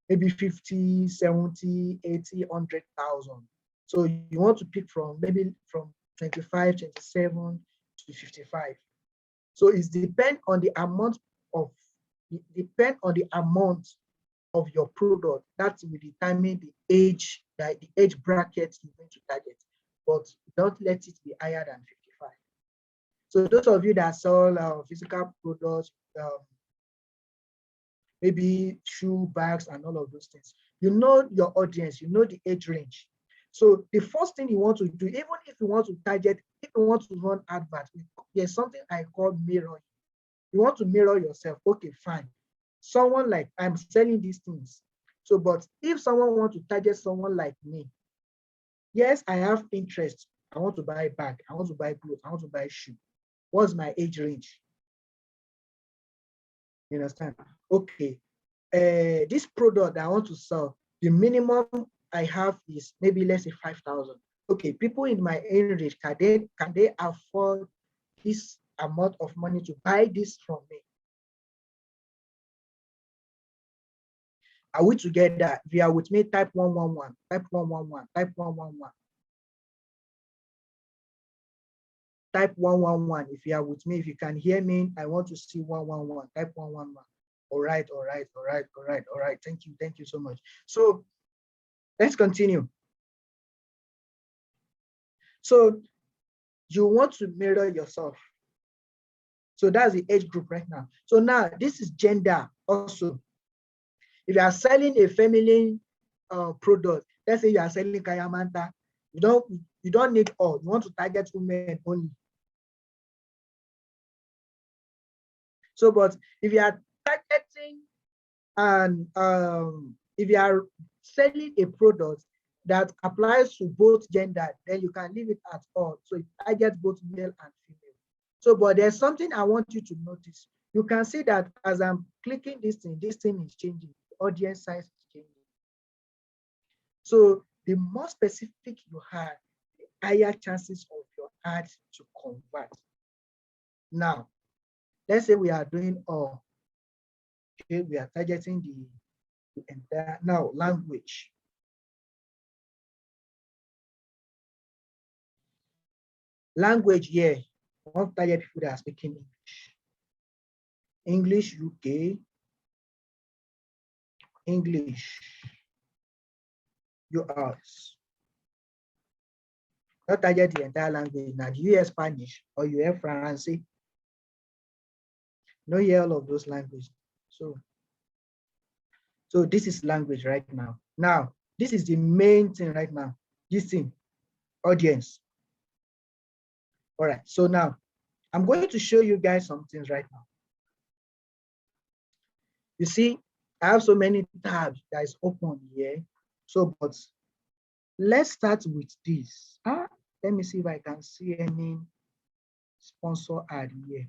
maybe 50, 70, 80, 100,000. So you want to pick from maybe from 25, 27 to 55. So it depends on the amount of your product. That will determine the age bracket you're going to target. But don't let it be higher than 55. So those of you that sell physical products, maybe shoe bags and all of those things, you know your audience, you know the age range. So the first thing you want to do, even if you want to target, if you want to run adverts, there's something I call mirroring. You want to mirror yourself. Okay, fine. Someone like, I'm selling these things. So, but if someone wants to target someone like me, yes, I have interest. I want to buy a bag. I want to buy clothes. I want to buy a shoe. What's my age range? You understand? Okay. This product that I want to sell, the minimum I have is maybe, let's say, 5,000. Okay, people in my age range, can they afford this amount of money to buy this from me? Are we together? If you are with me, type 111, type 111, type 111. Type 111 if you are with me. If you can hear me, I want to see 111. Type 111. All right, all right, all right, all right, all right. Thank you so much. So let's continue. So you want to mirror yourself. So that's the age group right now. So now this is gender also. If you are selling a feminine product, let's say you are selling Kayamanta, you don't need all. You want to target women only. So, but if you are targeting and if you are selling a product that applies to both gender, then you can leave it at all. So it targets both male and female. So, but there's something I want you to notice. You can see that as I'm clicking this thing is changing. The audience size is changing. So the more specific you have, the higher chances of your ad to convert. Now, let's say we are doing all. Okay, we are targeting the entire now language. Language here, we want to target people that are speaking English. English UK, English US. Not target the entire language. Now, do you hear Spanish or you hear French? No, hear all of those languages. So this is language right now. Now, this is the main thing right now. This thing, audience. All right, so now I'm going to show you guys some things right now. You see, I have so many tabs that is open here. So, but let's start with this. Let me see if I can see any sponsor ad here.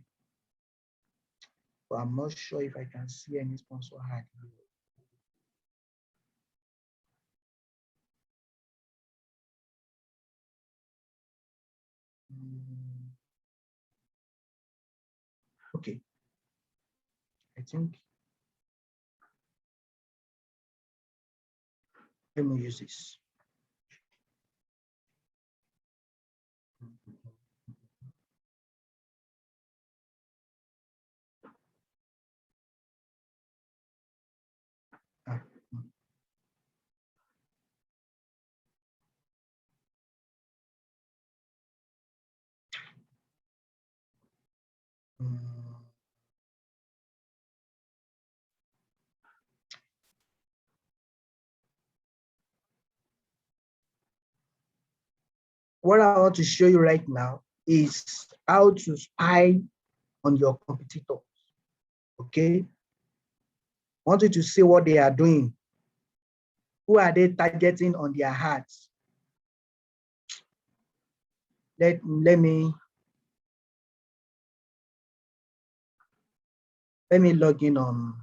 But I'm not sure if I can see any sponsor ad here. Okay. I think let me use this. What I want to show you right now is how to spy on your competitors. Okay. I want you to see what they are doing. Who are they targeting on their hearts? Let me log in on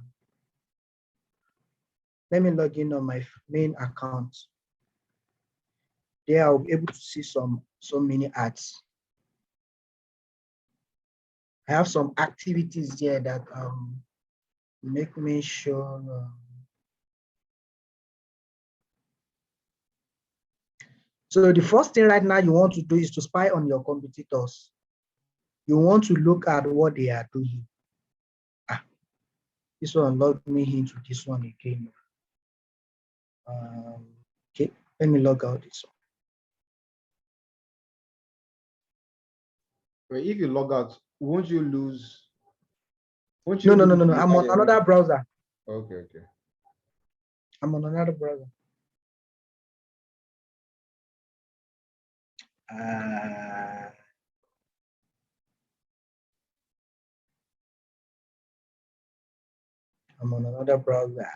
my main account. There I'll be able to see so many ads. I have some activities there that make me sure. So the first thing right now you want to do is to spy on your competitors. You want to look at what they are doing. This one log me into this one again. Okay, let me log out this one. If you log out, won't you lose? No. I'm on another browser. Okay. I'm on another browser. I'm on another browser.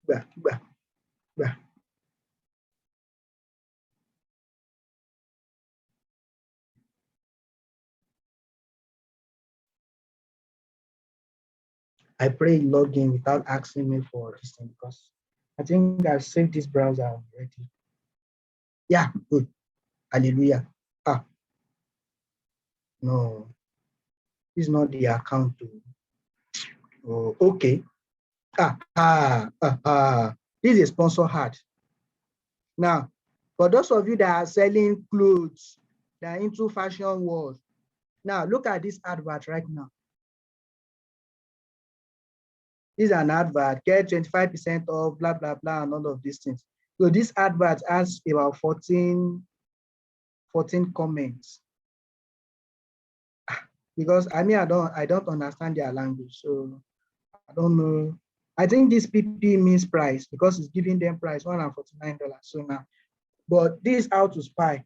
Bah. I pray log in without asking me for this thing because I think I've saved this browser already. Yeah, good. Hallelujah. No, this is not the account. Oh, okay. This is a sponsor ad. Now, for those of you that are selling clothes, that are into fashion world, now look at this advert right now. This is an advert, get 25% off, blah, blah, blah, and all of these things. So this advert has about 14 comments. Because I mean, I don't understand their language, so I don't know. I think this PP means price because it's giving them price $149. So now, but this is how to spy.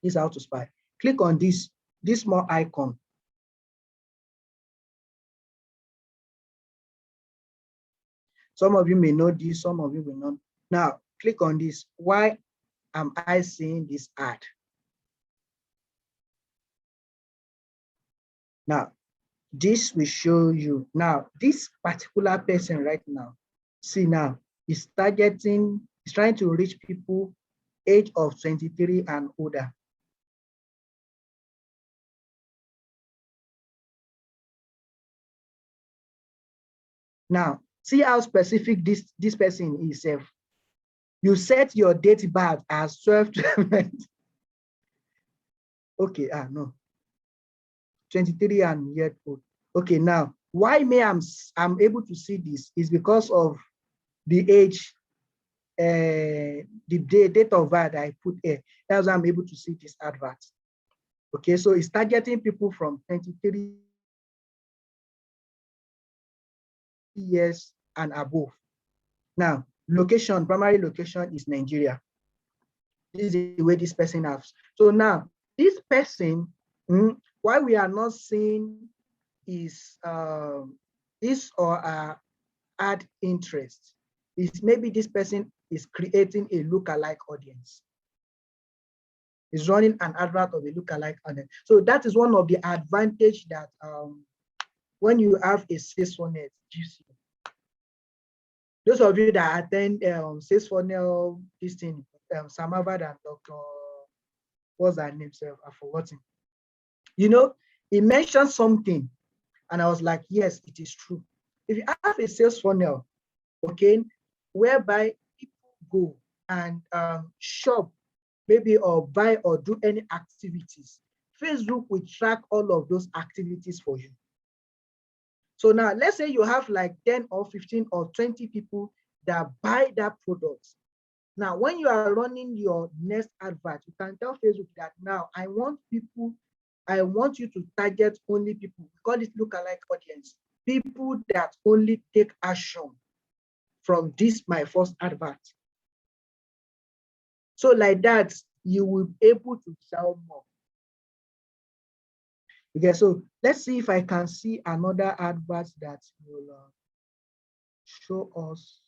This is how to spy. Click on this small icon. Some of you may know this, some of you will not. Now, click on this. Why am I seeing this ad? Now, this will show you. Now, this particular person right now, see now, is targeting, is trying to reach people age of 23 and older. Now, see how specific this person is. You set your date of birth as 12. Okay, no. 23 and yet old. Okay, now why I'm able to see this is because of the age, the date of birth I put here. That's why I'm able to see this advert. Okay, so it's targeting people from 23 years and above. Now, location, primary location is Nigeria. This is the way this person has. So now, this person, why we are not seeing is this or add interest is maybe this person is creating a lookalike audience. Is running an advert of a lookalike audience. So that is one of the advantage that when you have a sales funnel, those of you that attend sales funnel, this thing, Samavad and Dr. What's that name? I've forgotten. You know, he mentioned something, and I was like, yes, it is true. If you have a sales funnel, okay, whereby people go and shop, maybe, or buy or do any activities, Facebook will track all of those activities for you. So now let's say you have like 10 or 15 or 20 people that buy that product. Now, when you are running your next advert, you can tell Facebook that now I want people I want you to target only people, we call it lookalike audience, people that only take action from this, my first advert. So like that, you will be able to sell more. Okay, so let's see if I can see another advert that will show us.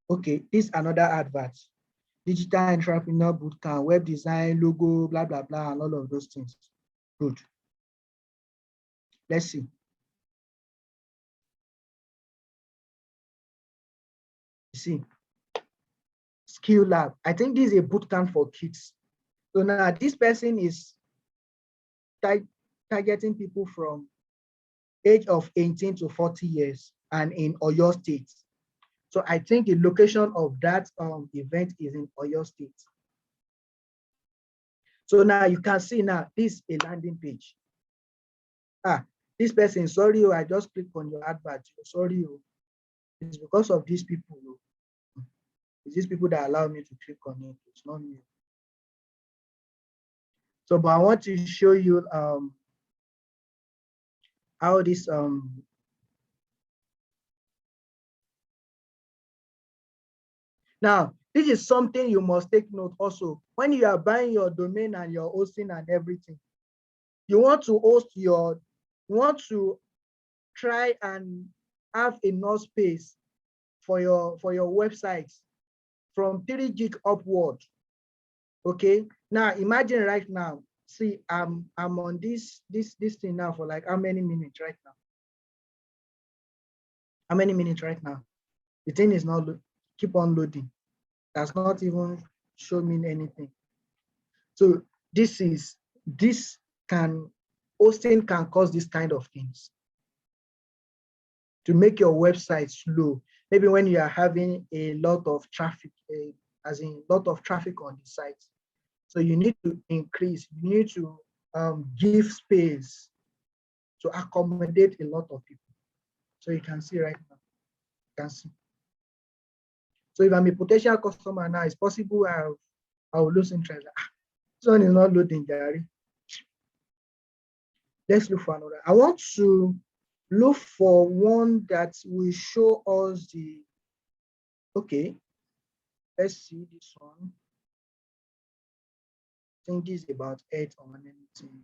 Okay, this is another advert. Digital entrepreneur bootcamp, web design, logo, blah, blah, blah, and all of those things. Good. Let's see. See, Skill Lab. I think this is a bootcamp for kids. So now this person is targeting people from age of 18 to 40 years and in Oyo State. So I think the location of that event is in Oyo State. So now you can see now this is a landing page. This person, sorry, I just clicked on your advert. Sorry, it's because of these people. It's these people that allow me to click on it. It's not me. So, but I want to show you how this now, this is something you must take note also. When you are buying your domain and your hosting and everything, you want to host you want to try and have enough space for your website from 3 gig upward. Okay. Now imagine right now, see, I'm on this thing now for like how many minutes right now? How many minutes right now? The thing is not keep on loading. Does not even show me anything. So hosting can cause this kind of things to make your website slow. Maybe when you are having a lot of traffic, as in lot of traffic on the site. So you need to increase, you need to give space to accommodate a lot of people. So you can see right now, you can see. So if I'm a potential customer now, it's possible I will lose interest. This one is not loading, Gary. Let's look for another. I want to look for one that will show us the, okay, let's see this one. I think this is about 8 or anything.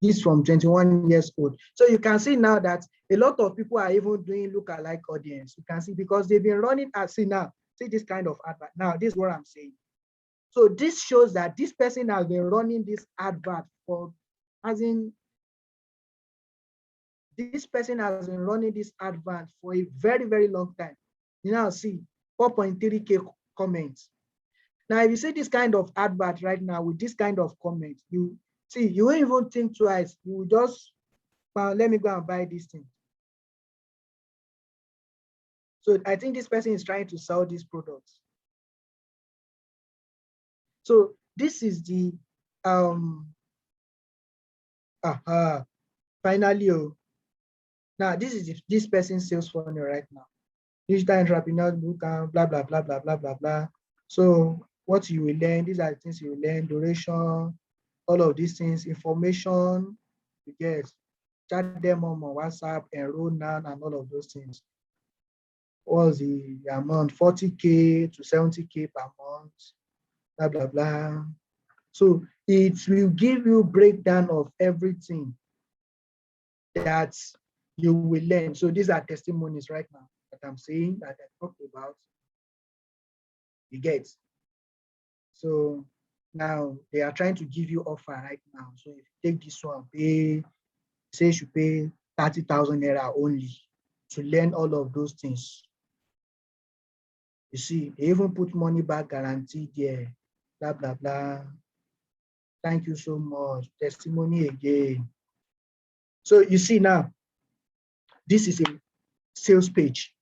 This from 21 years old. So you can see now that a lot of people are even doing lookalike audience. You can see because they've been running see now, see this kind of advert. Now, this is what I'm saying. So this shows that this person has been running this advert for, as in, this person has been running this advert for a very, very long time. You now see 4.3K comments. Now, if you see this kind of advert right now with this kind of comments, you see, you won't even think twice. You will just, well, let me go and buy this thing. So I think this person is trying to sell these products. So this is the finally, now this is this person's sales funnel right now. Digital entrepreneur bootcamp, blah blah blah blah blah blah blah. So what you will learn, these are the things you will learn, duration, all of these things, information, you get, chat them on WhatsApp, enroll now, and all of those things. What's the amount? 40K to 70K per month, blah blah blah. So it will give you breakdown of everything that you will learn. So these are testimonies right now that I'm saying that I talked about. You get. So now they are trying to give you offer right now. So if you take this one, say you should pay 30,000 naira only to learn all of those things. You see, they even put money back guarantee there, blah blah blah. Thank you so much. Testimony again. So you see now, this is a sales page.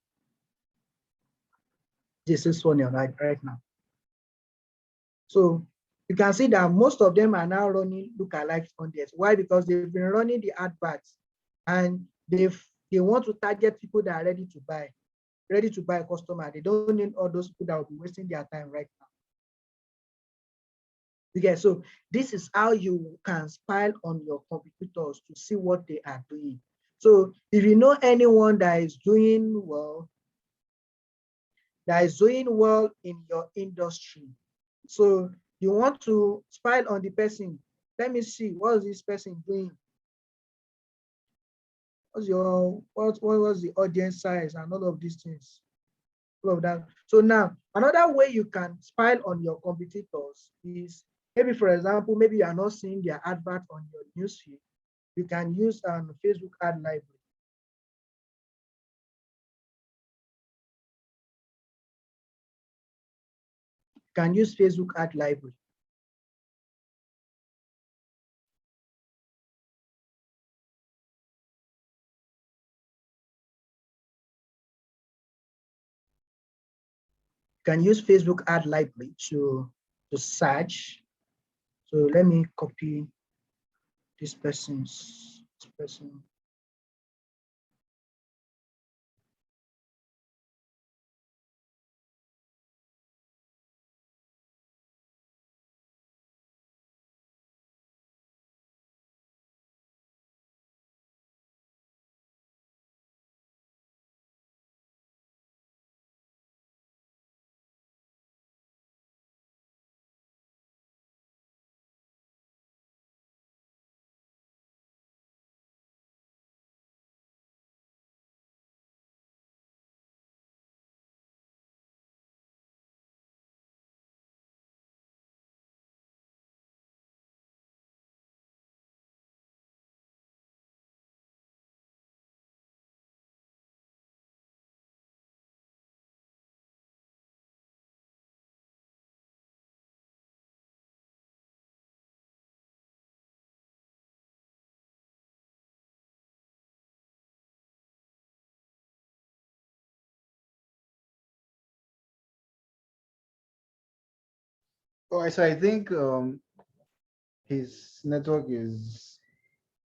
This is one right now. So you can see that most of them are now running lookalike on this. Why? Because they've been running the adverts and they've They want to target people that are ready to buy a customer. They don't need all those people that will be wasting their time right now. Okay, so this is how you can spy on your competitors to see what they are doing. So if you know anyone that is doing well in your industry, so you want to spy on the person. Let me see, what is this person doing? What was the audience size and all of these things, all of that. So now another way you can spy on your competitors is, maybe for example, maybe you are not seeing their advert on your newsfeed. You can use Facebook ad library. You can use Facebook ad library. You can use Facebook ad library to search. So let me copy this person. Oh, so I think his network is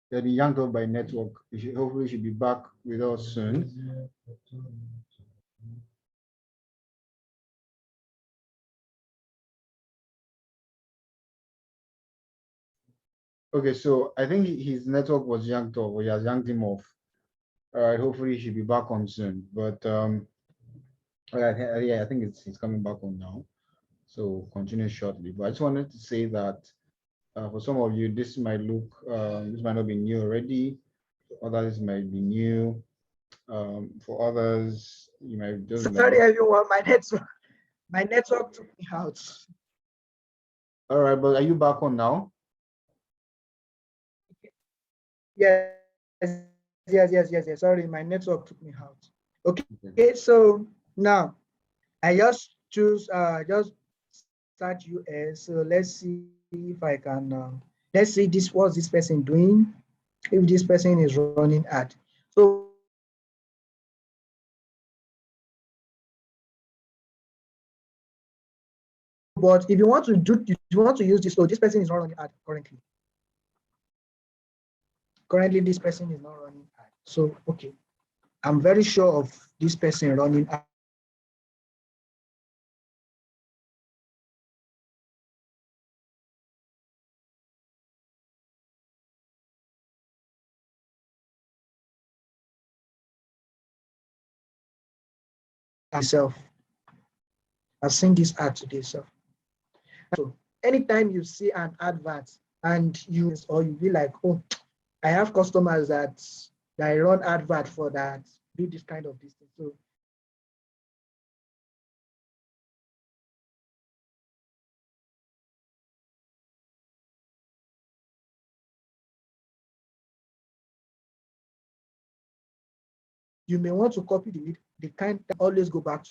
getting yanked off by network. Hopefully should be back with us soon. Okay, so I think his network was yanked off, or he has yanked him off. All right, hopefully he should be back on soon. But yeah, I think he's coming back on now. So continue shortly. But I just wanted to say that for some of you, this might not be new already. For others, might be new. For others, you might just Sorry, everyone, my network took me out. All right, but are you back on now? Yes, yes. Sorry, my network took me out. Okay, so now I just choose just start US. So let's see if I can let's see what's this person doing, if this person is running ad. So but if you want to use this, so this person is not running ad currently. Currently, this person is not running ad. So okay, I'm very sure of this person running ad. Myself, I've seen this ad today. So anytime you see an advert and you be like, oh, I have customers that I run advert for that do this kind of business. So you may want to copy the kind that always go back to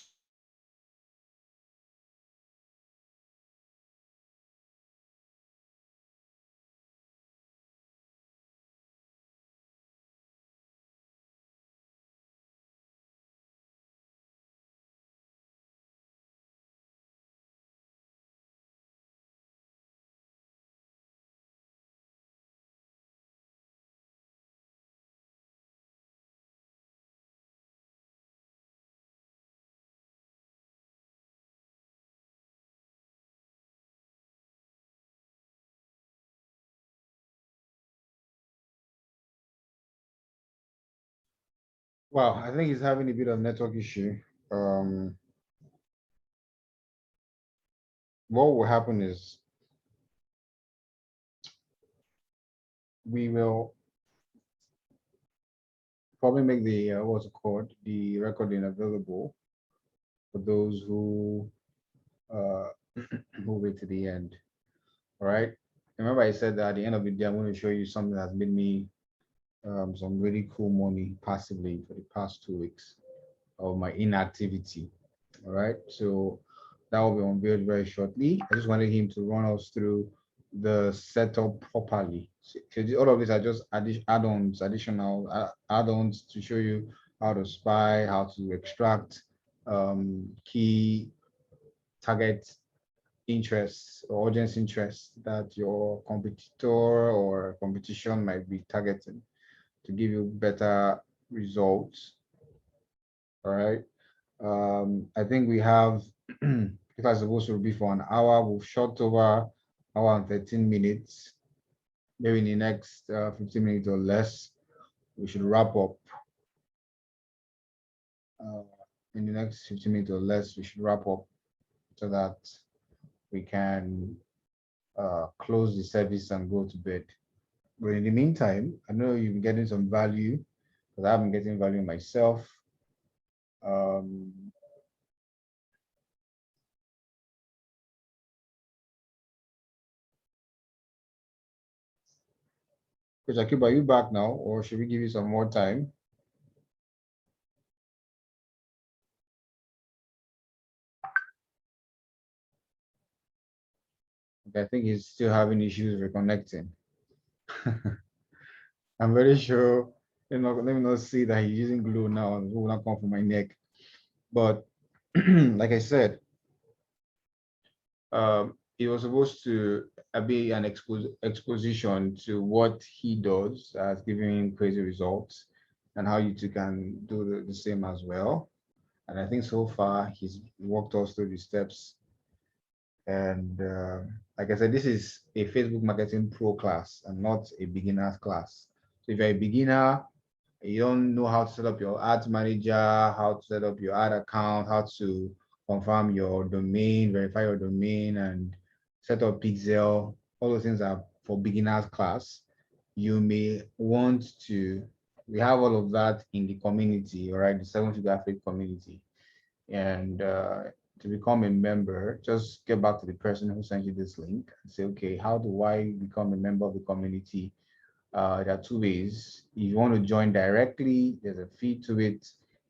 Wow, I think he's having a bit of network issue. What will happen is we will probably make the what's it called, the recording available for those who uh who wait to the end. All right. Remember, I said that at the end of the day, I'm going to show you something that's made me some really cool money passively for the past 2 weeks of my inactivity. All right. So that will be unveiled very shortly. I just wanted him to run us through the setup properly. So all of these are just add-ons, additional add-ons to show you how to spy, how to extract key target interests or audience interests that your competitor or competition might be targeting to give you better results. All right. I think we have, if I supposed to be for an hour, we've shot over hour and 13 minutes. Maybe in the next 15 minutes or less, we should wrap up. In the next 15 minutes or less, we should wrap up so that we can close the service and go to bed. But in the meantime, I know you've been getting some value because I've been getting value myself. Coach Akib, are you back now, or should we give you some more time? Okay, I think he's still having issues reconnecting. I'm very sure. Let me not see that he's using glue now. It will not come from my neck. But like I said, it was supposed to be an exposition to what he does as giving him crazy results and how you two can do the same as well. And I think so far he's walked us through the steps. And like I said, this is a Facebook Marketing Pro class and not a beginner's class. So if you're a beginner, you don't know how to set up your ads manager, how to set up your ad account, how to confirm your domain, verify your domain, and set up pixel, all those things are for beginners class. You may want to, we have all of that in the community, all right, the 7-Figure Affiliate community. And to become a member, just get back to the person who sent you this link and say, okay, how do I become a member of the community? There are two ways. If you want to join directly, there's a fee to it.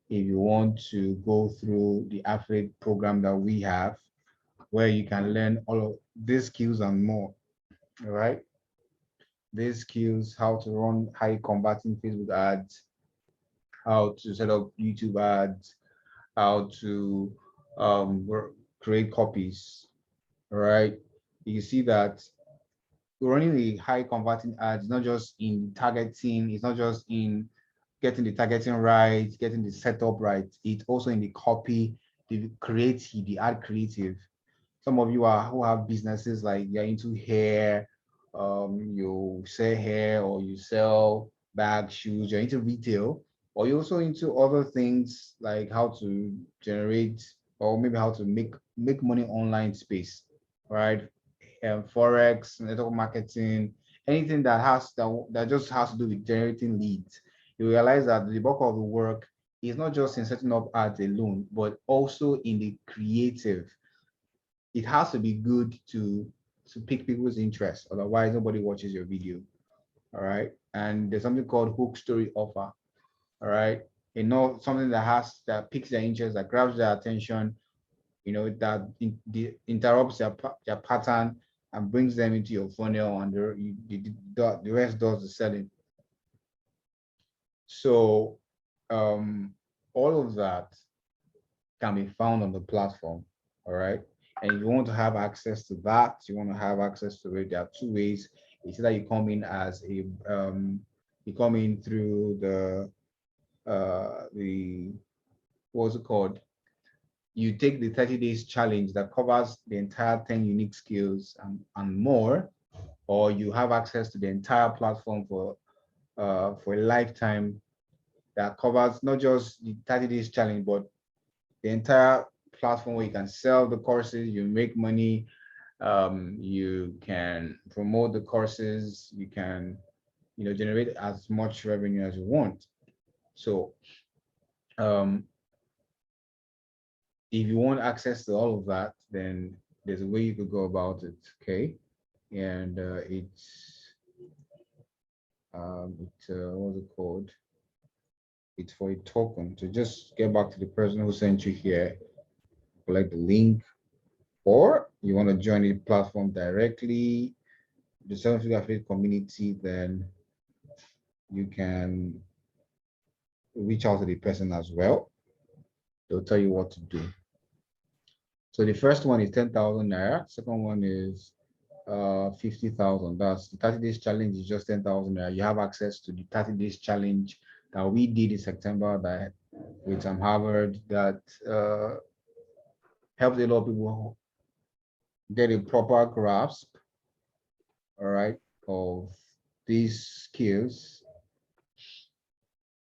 If you want to go through the affiliate program that we have, where you can learn all of these skills and more, all right? These skills, how to run high converting Facebook ads, how to set up YouTube ads, how to create copies, all right? You see that running the high converting ads, not just in targeting, it's not just in getting the targeting right, getting the setup right, it's also in the copy, the creative, the ad creative. Some of you who have businesses like you're into hair, you sell hair or you sell bags, shoes, you're into retail, or you're also into other things like how to generate or maybe how to make money online space, right? Forex, network marketing, anything that just has to do with generating leads. You realize that the bulk of the work is not just in setting up ads alone, but also in the creative. It has to be good to pick people's interest, otherwise nobody watches your video. All right. And there's something called hook story offer. All right. Something that piques their interest, that grabs their attention, that interrupts their pattern and brings them into your funnel, and the rest does the selling. So all of that can be found on the platform. All right. And if you want to have access to that, you want to have access to it, there are two ways. It's that you come in as you come in through the what's it called? You take the 30 days challenge that covers the entire 10 unique skills and more, or you have access to the entire platform for a lifetime that covers not just the 30 days challenge, but the entire platform where you can sell the courses, you make money, you can promote the courses, you can, generate as much revenue as you want. So if you want access to all of that, then there's a way you could go about it. Okay. And what's it called? It's for a token. So just get back to the person who sent you here, collect the link, or you want to join the platform directly, the seven-figure affiliate community, then you can reach out to the person as well. They'll tell you what to do. So the first one is 10,000 naira. Second one is 50,000. That's the 30 days challenge is just 10,000 naira. You have access to the 30 days challenge that we did in September that with Harvard that helped a lot of people get a proper grasp, all right, of these skills,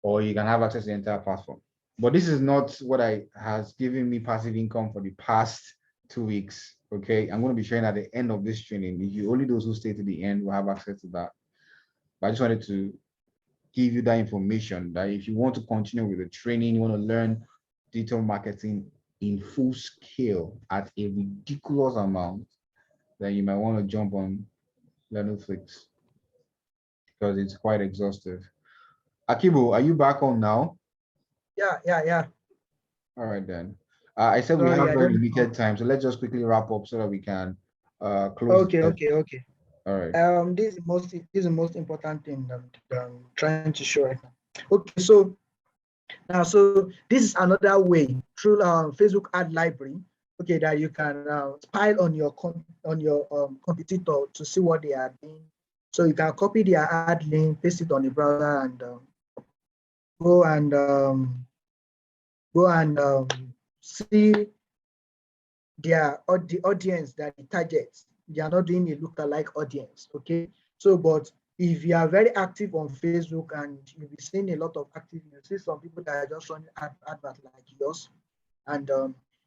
or you can have access to the entire platform. But this is not what has given me passive income for the past 2 weeks. Okay, I'm going to be sharing at the end of this training. If you only those who stay to the end will have access to that. But I just wanted to give you that information that if you want to continue with the training, you want to learn digital marketing in full scale at a ridiculous amount, then you might want to jump on Lenoflix because it's quite exhaustive. Akibo, are you back on now? Yeah. All right then. I said we have very limited time, so let's just quickly wrap up so that we can close. Okay. All right. This is the most important thing that I'm trying to show right now. Okay, so this is another way through Facebook ad library. Okay, that you can spy on your competitor to see what they are doing. So you can copy their ad link, paste it on the browser, and go and see the audience that it targets. They are not doing a lookalike audience. Okay, so but if you are very active on Facebook and you'll be seeing a lot of activity, you see some people that are just running advert like yours, and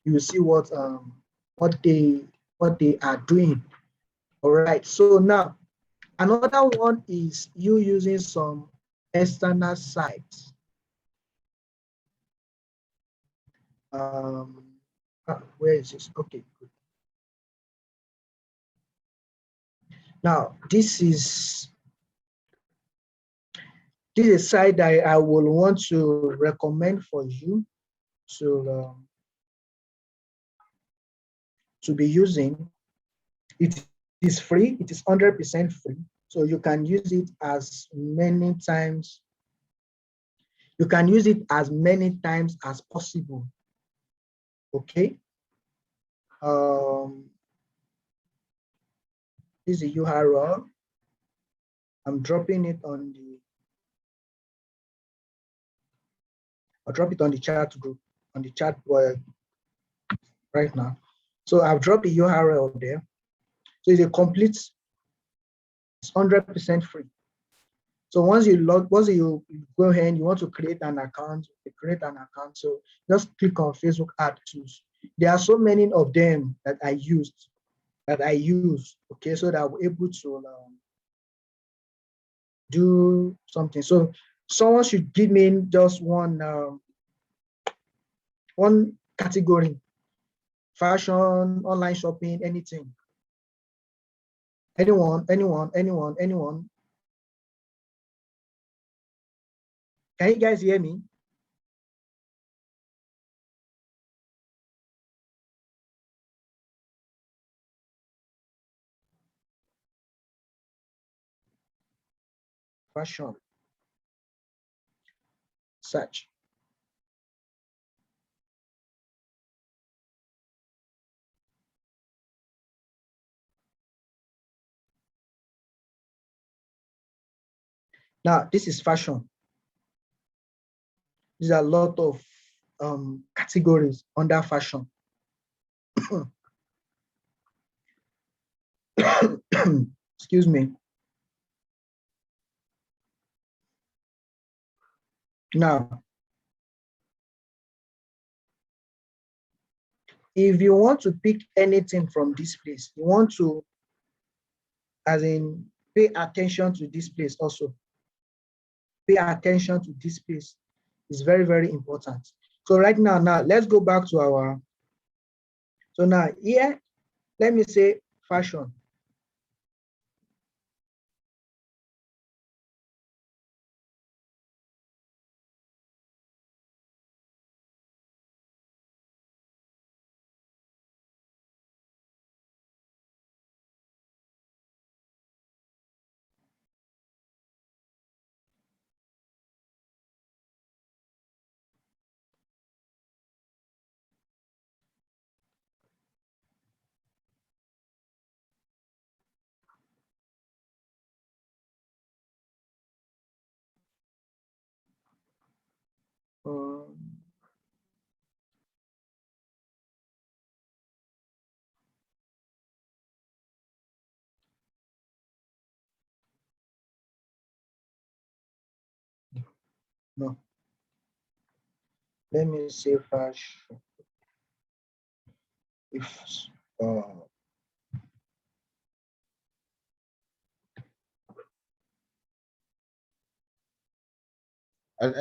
you will see what they are doing. All right. So now another one is you using some external sites. Where is this? Okay, good. Now this is a site that I will want to recommend for you to be using. It is free. It is 100% free. So you can use it as many times. You can use it as many times as possible. Okay. This is the URL. I'm dropping it on the. I'll drop it on the chat group, on the chat right now. So I've dropped the URL there. So it's a complete, it's 100% free. So once you go ahead and you want to create an account, So just click on Facebook ad tools. There are so many of them that I use, okay, so that I'm able to do something. So someone should give me just one category: fashion, online shopping, anything. Anyone? Can you guys hear me? Fashion. Search. Now, this is fashion. There's a lot of categories under fashion. Excuse me. Now, if you want to pick anything from this place, you want to, as in, pay attention to this place also. Pay attention to this place. It's very, very important. So right now, let's go back to our, so now here, let me say fashion. Um, no, let me say fashion. If uh,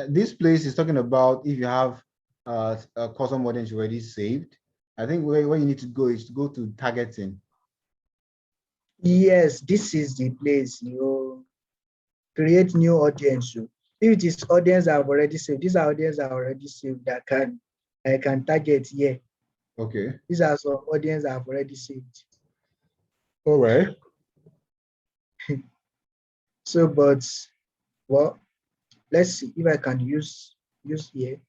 This place is talking about if you have a custom audience already saved. I think where you need to go is to go to targeting. yes, this is the place you create new audience. If it is audience I've already saved, these are audience I already saved that I can target here. Okay. These are some audience I've already saved. All right. So, but well, let's see if I can use here.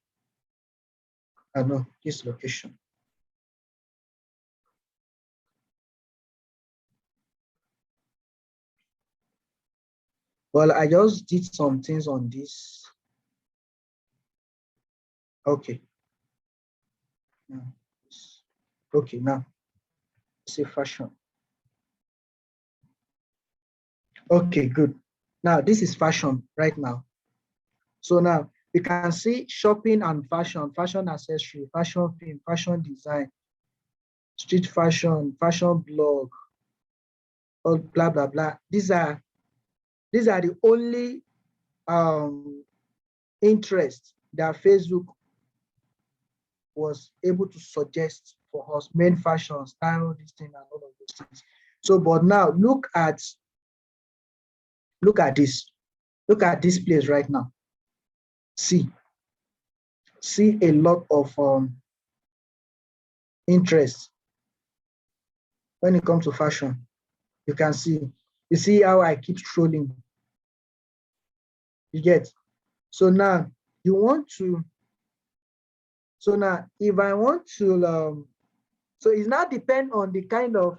I know this location. Well, I just did some things on this. Okay. Now, okay, now say fashion. Okay, good. Now this is fashion right now. So now you can see shopping and fashion, fashion accessory, fashion film, fashion design, street fashion, fashion blog, all blah blah blah. These are the only interests that Facebook was able to suggest for us, main fashion, style, this thing, and all of those things. So, but now look at this. Look at this place right now. See a lot of interest when it comes to fashion. You can see, you see how I keep scrolling. You get. So now you want to. So now, if I want to, so it's now depend on the kind of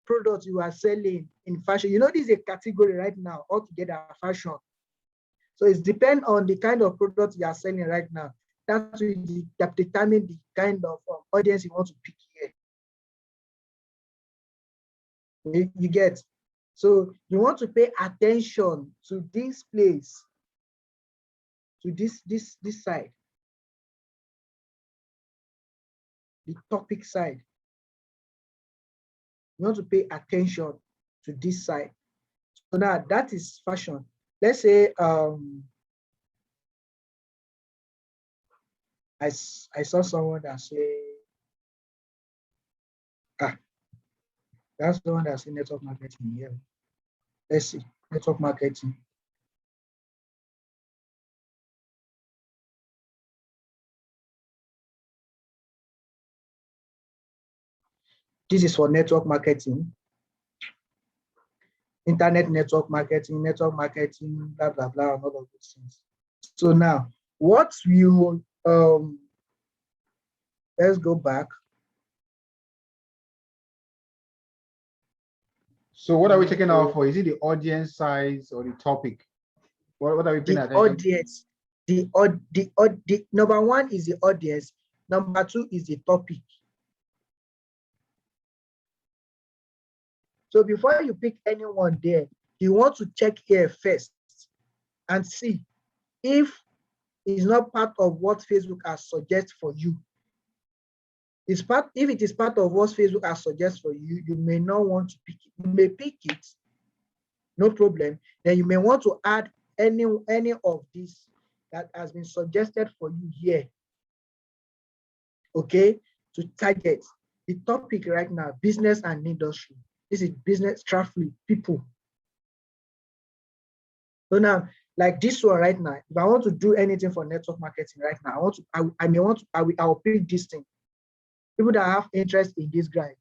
product you are selling in fashion. You know, this is a category right now altogether, fashion. So it's depend on the kind of product you are selling right now. That will determine the kind of audience you want to pick here. You get. So you want to pay attention to this place, to this side, the topic side. You want to pay attention to this side. So now that is fashion. Let's say I saw someone that say, that's the one that's in network marketing here. Let's see, network marketing. This is for network marketing, internet network marketing, blah, blah, blah, and all of those things. So now, what will, let's go back. So what are we checking out for? Is it the audience size or the topic? What are we paying The attention audience, the number one is the audience, number two is the topic. So before you pick anyone there, you want to check here first. and see if it's not part of what Facebook has suggested for you. If it is part of what Facebook has suggested for you, you may not want to pick it. You may pick it, no problem. Then you may want to add any of this that has been suggested for you here. Okay, to target the topic right now, business and industry. This is business traffic, people. So now, like this one right now, if I want to do anything for network marketing right now, I will pick this thing. People that have interest in this guy,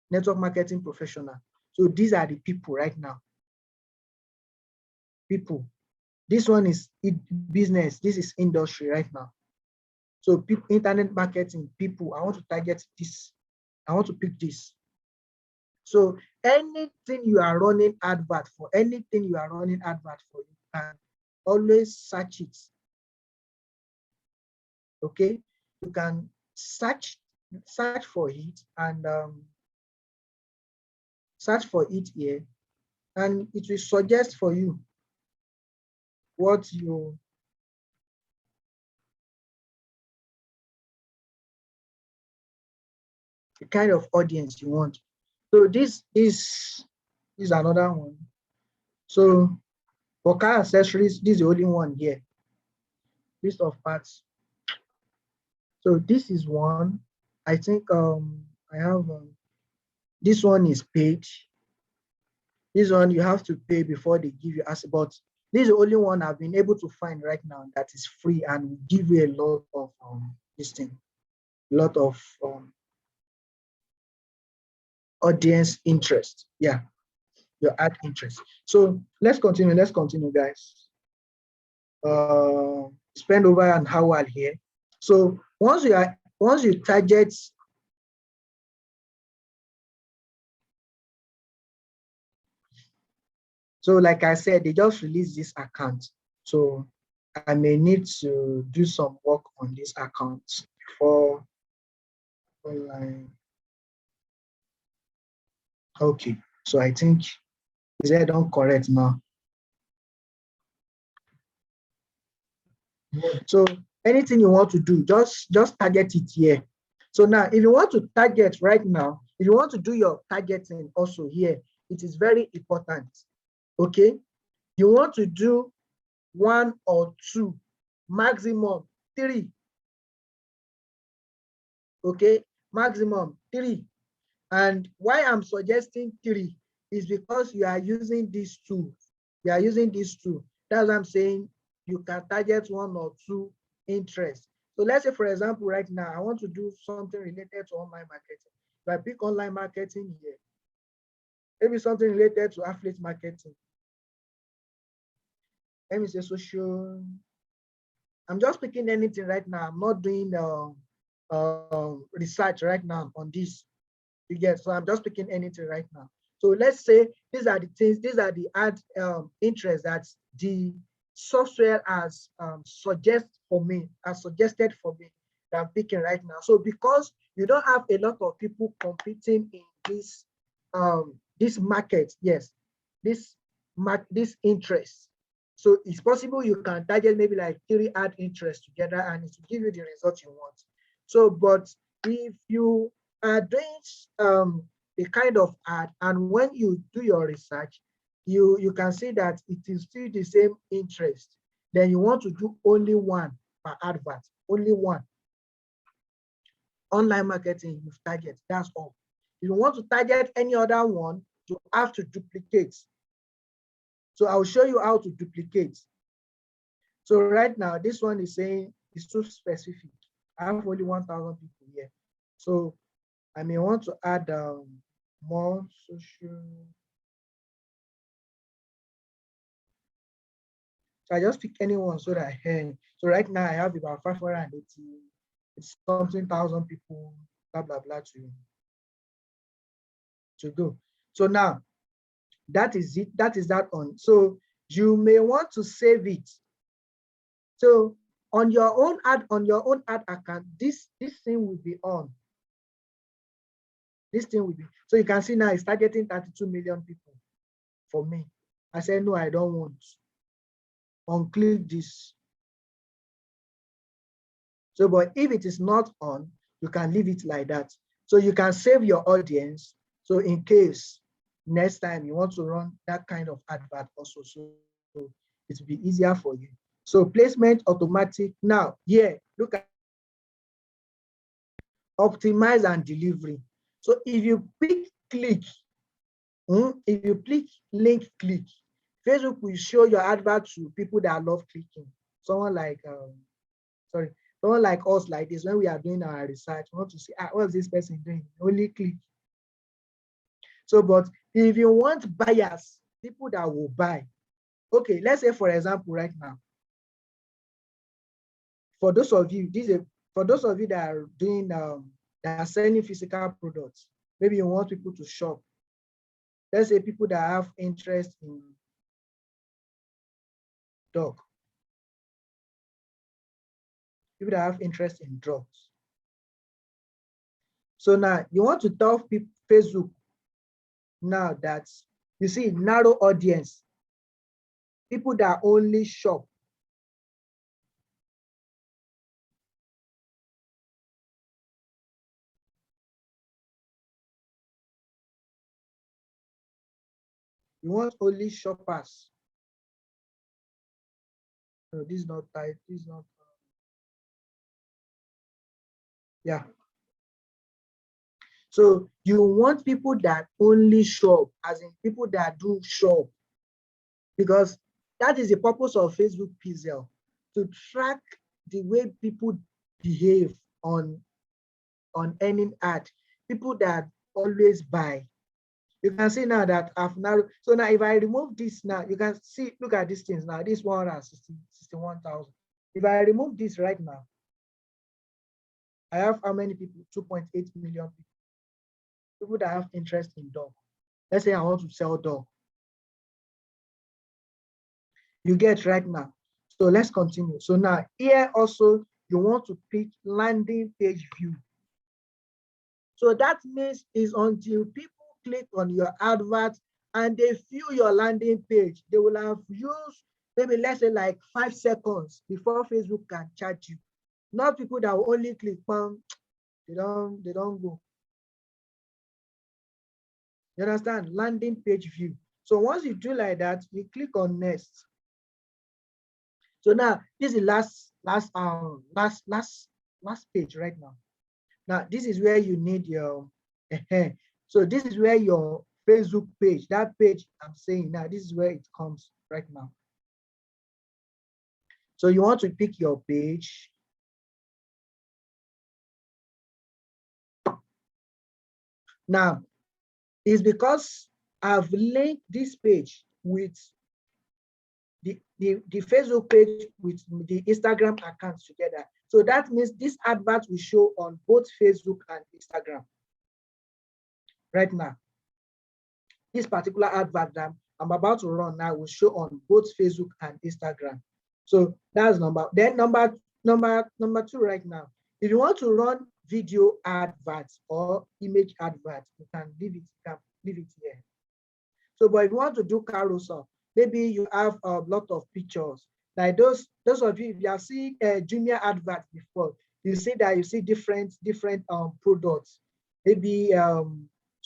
network marketing professional. So these are the people right now. People. This one is business. This is industry right now. So people, internet marketing, people, I want to target this. I want to pick this. So anything you are running advert for, you can always search it. Okay, you can search for it and search for it here, and it will suggest for you what the kind of audience you want. So this is another one. So for car accessories, this is the only one here. List of parts. So this is one. I think I have this one is paid. This one you have to pay before they give you access. But this is the only one I've been able to find right now that is free and will give you a lot of this thing, a lot of audience interest. Yeah, your ad interest. So let's continue, guys. Spend over an hour here. So once you target, so like I said, they just released this account. So I may need to do some work on this account before online. Okay, so I think is that done correct now? So anything you want to do, just target it here. So now, if you want to target right now, if you want to do your targeting also here, it is very important. Okay, you want to do 1 or 2, maximum 3. Okay, maximum 3. And why I'm suggesting 3 is because you are using these two. That's what I'm saying. You can target 1 or 2 interests. So let's say, for example, right now, I want to do something related to online marketing. If I pick online marketing here, maybe something related to affiliate marketing. Let me say social. I'm just picking anything right now. I'm not doing research right now on this. You get, so I'm just picking anything right now. So let's say these are the things, these are the ad interests that the software has suggested for me that I'm picking right now. So because you don't have a lot of people competing in this market, yes, this interest. So it's possible you can target maybe like 3 ad interests together and it will give you the result you want. So, but if you are doing the kind of ad, and when you do your research, you can see that it is still the same interest, then you want to do only 1 per advert, only 1. Online marketing, you target, that's all. If you want to target any other one, you have to duplicate. So I'll show you how to duplicate. So right now, this one is saying it's too specific. I have only 1,000 people here. So I may want to add more social. So I just pick anyone so that I can. So right now I have about 580, it's something thousand people, blah, blah, blah to go. So now that is it. That is that on. So you may want to save it. So on your own ad account, this thing will be on. This thing will be. So you can see now it's targeting 32 million people for me. I say, no, I don't want. Unclick this. So, but if it is not on, you can leave it like that. So you can save your audience. So in case next time you want to run that kind of advert also, so it will be easier for you. So placement automatic. Now, here, look at optimize and delivery. So if you click, if you click link click, Facebook will show your advert to people that love clicking. Someone like someone like us, like this, when we are doing our research, we want to see what's this person doing. Only click. So, but if you want buyers, people that will buy, okay, let's say for example, right now, for those of you, for those of you that are doing that are selling physical products, maybe you want people to shop. Let's say people that have interest in dog. People that have interest in drugs. So now you want to tell people, Facebook, now that you see narrow audience, people that only shop. You want only shoppers. No, this is not tight. This is not. Yeah. So you want people that only shop, as in people that do shop, because that is the purpose of Facebook Pixel, to track the way people behave on any ad. People that always buy. You can see now that I've narrowed. So now if I remove this now, you can see, look at these things now, this 161,000. If I remove this right now, I have how many people? 2.8 million people. People that have interest in dog. Let's say I want to sell dog. You get right now. So let's continue. So now here also, you want to pick landing page view. So that means is until people click on your advert and they view your landing page, they will have used maybe, let's say, like 5 seconds before Facebook can charge you. Not people that will only click, they don't go. You understand? Landing page view. So once you do like that, you click on next. So now this is last page right now. Now this is where you need your so this is where your Facebook page, that page I'm saying now, this is where it comes right now. So you want to pick your page. Now, it's because I've linked this page with the Facebook page with the Instagram accounts together. So that means this advert will show on both Facebook and Instagram. Right now, this particular advert that I'm about to run now will show on both Facebook and Instagram. So that's number. Then number 2 right now. If you want to run video adverts or image adverts, you can leave it here. So, but if you want to do carousel, maybe you have a lot of pictures. Like those of you, if you have seen Jumia adverts before, you see that you see different products, maybe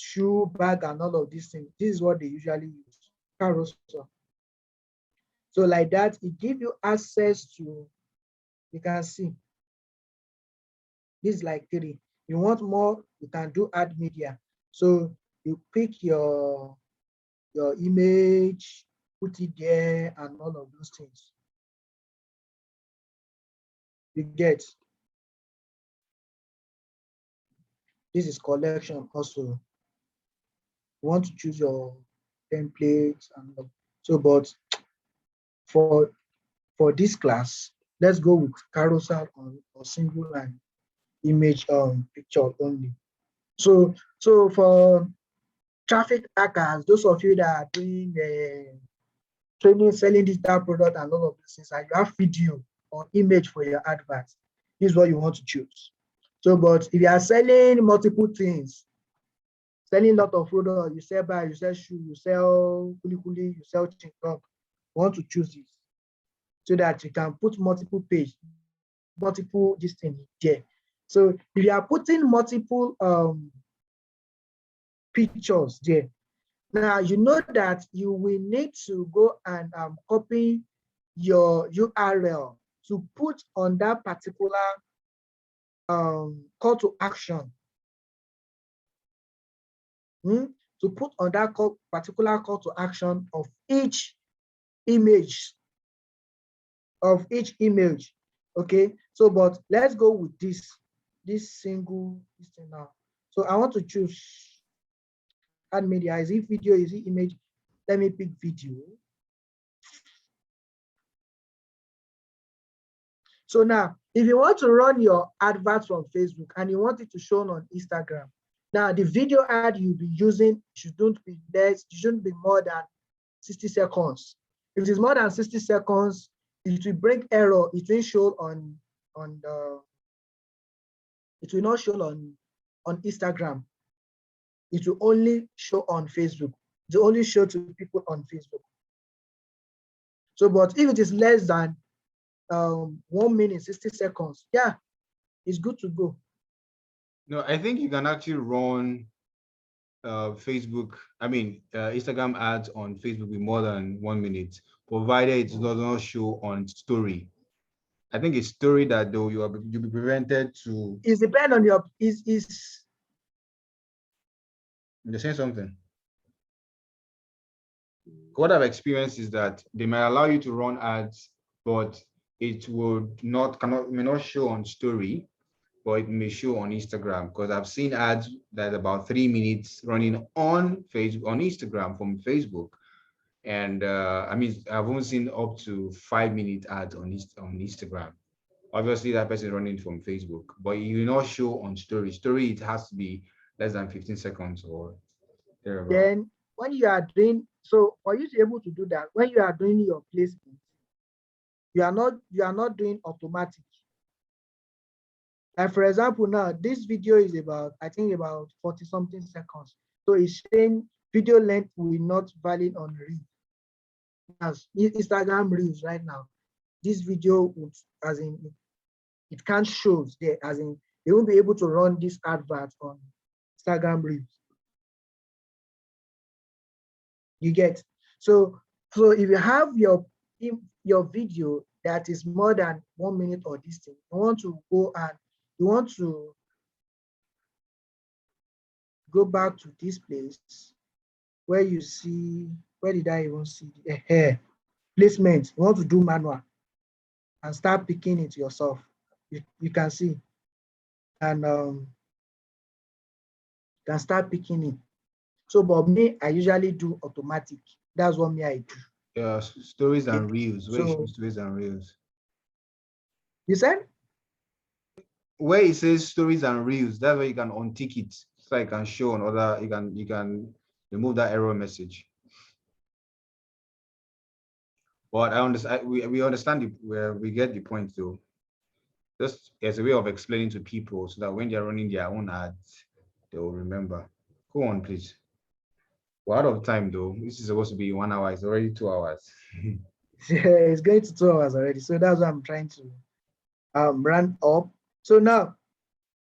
shoe, bag, and all of these things. This is what they usually use, carousel. So like that, it gives you access to, you can see, this is like 3. You want more, you can do ad media. So you pick your image, put it there, and all of those things. You get. This is collection also. You want to choose your templates and so, but for this class, let's go with carousel or single line image picture only. So for traffic hackers, those of you that are doing training, selling digital product and all of these things, and you have video or image for your adverts, this is what you want to choose. So, but if you are selling multiple things, selling a lot of product, you sell bag, you sell shoe, you sell kuli, you sell chingom. Want to choose this so that you can put multiple page, multiple this thing there. So if you are putting multiple pictures there, now you know that you will need to go and copy your URL to put on that particular call to action. To put on that particular call to action of each image. Okay, so but let's go with this single thing now. So I want to choose add media. Is it video? Is it image? Let me pick video. So now, if you want to run your advert from Facebook and you want it to show on Instagram, now the video ad you'll be using shouldn't be more than 60 seconds. If it is more than 60 seconds, it will bring error. It will show it will not show on Instagram. It will only show on Facebook. It will only show to people on Facebook. So, but if it is less than 1 minute, 60 seconds, yeah, it's good to go. No, I think you can actually run Instagram ads on Facebook with more than 1 minute, provided it does not show on story. I think it's story that though you'll be prevented to. It depends on your You're saying something. What I've experienced is that they might allow you to run ads, but it may not show on story, but it may show on Instagram, because I've seen ads that about 3 minutes running on Facebook, on Instagram from Facebook. And I've even seen up to 5-minute ads on Instagram. Obviously, that person is running from Facebook, but you will not show on story. Story, it has to be less than 15 seconds or thereabout. Then when you are doing, so for you to be able to do that, when you are doing your placement, you are not doing automatic. Like for example, now this video is about, I think about 40 something seconds. So it's saying video length will not valid on Reels. As Instagram Reels right now, this video would, as in it can't show there, as in they won't be able to run this advert on Instagram Reels. You get? So if you have your video that is more than 1 minute or this thing, you want to go and you want to go back to this place where you see, where did I even see the hair placement? You want to do manual and start picking it yourself. You can see, and can start picking it. So, but me, I usually do automatic. That's what me I do. Yeah, stories and reels. Where so, stories and reels? You said? Where it says stories and reels, that's where you can untick it, so I can show on other. You can remove that error message. But I understand. We understand where we get the point though. Just as a way of explaining to people so that when they're running their own ads, they will remember. Go on, please. We're out of time though. This is supposed to be 1 hour. It's already 2 hours. Yeah, it's going to 2 hours already. So that's what I'm trying to run up. So now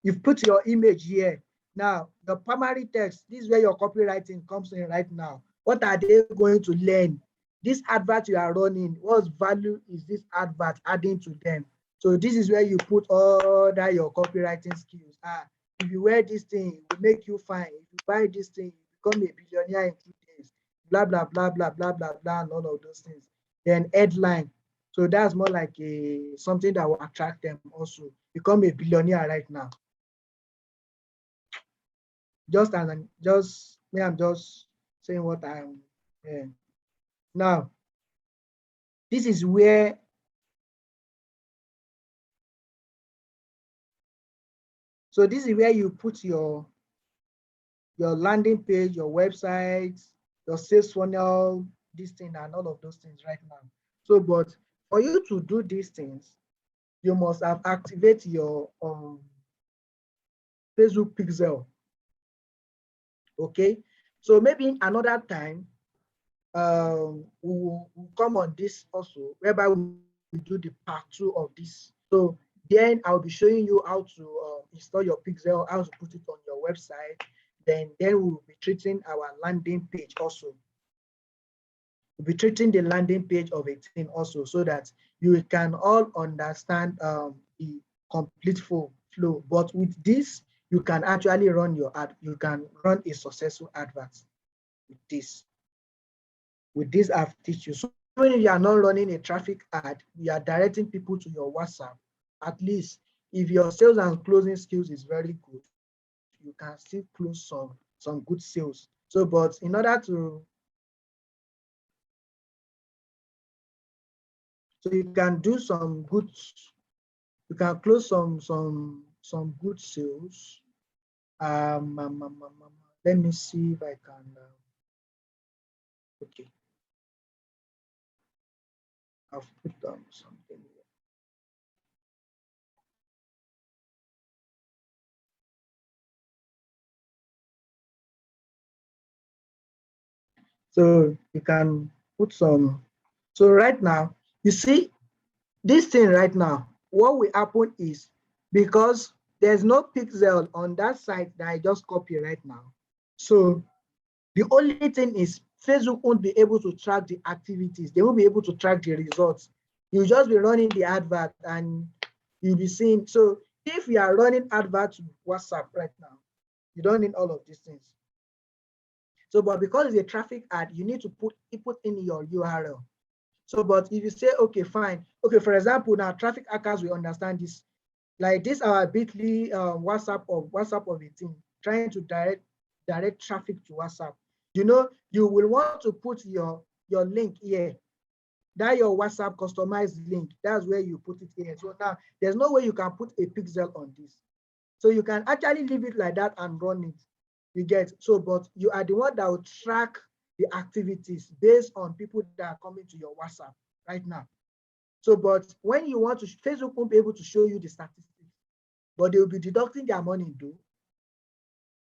you've put your image here. Now the primary text, this is where your copywriting comes in right now. What are they going to learn? This advert you are running, what value is this advert adding to them? So this is where you put all that your copywriting skills. If you wear this thing, it will make you fine. If you buy this thing, you become a billionaire in 2 days. Blah, blah, blah, blah, blah, blah, blah, and all of those things. Then headline. So that's more like something that will attract them also. Become a billionaire right now. I'm just saying what I'm now. This is where you put your landing page, your website, your sales funnel, this thing, and all of those things right now. So, but for you to do these things, you must have activated your Facebook pixel. Okay, so maybe another time we'll come on this also, whereby we do the part 2 of this. So then I'll be showing you how to install your pixel, how to put it on your website. Then we'll be treating our landing page also. We'll be treating the landing page of a thing also, so that you can all understand the complete flow. But with this, you can actually run your ad. You can run a successful advert with this. With this, I've teach you. So even if you are not running a traffic ad, you are directing people to your WhatsApp. At least if your sales and closing skills is very good, you can still close some good sales. So, but in order to, so you can do some good, you can close some good sales. Let me see if I can. Okay, I've put something here. So you can put some. So right now, you see this thing right now, what will happen is, because there's no pixel on that site that I just copy right now. So the only thing is Facebook won't be able to track the activities. They won't be able to track the results. You'll just be running the advert and you'll be seeing. So if you are running advert to WhatsApp right now, you don't need all of these things. So, but because it's a traffic ad, you need to put in your URL. So, but if you say, okay, fine. Okay, for example, now traffic hackers will understand this. Like this, our bit.ly WhatsApp of a team trying to direct traffic to WhatsApp. You know, you will want to put your link here. That your WhatsApp customized link. That's where you put it here. So now there's no way you can put a pixel on this. So you can actually leave it like that and run it. You get so, but you are the one that will track the activities based on people that are coming to your WhatsApp right now. So, but when you want to, Facebook won't be able to show you the statistics, but they will be deducting their money though.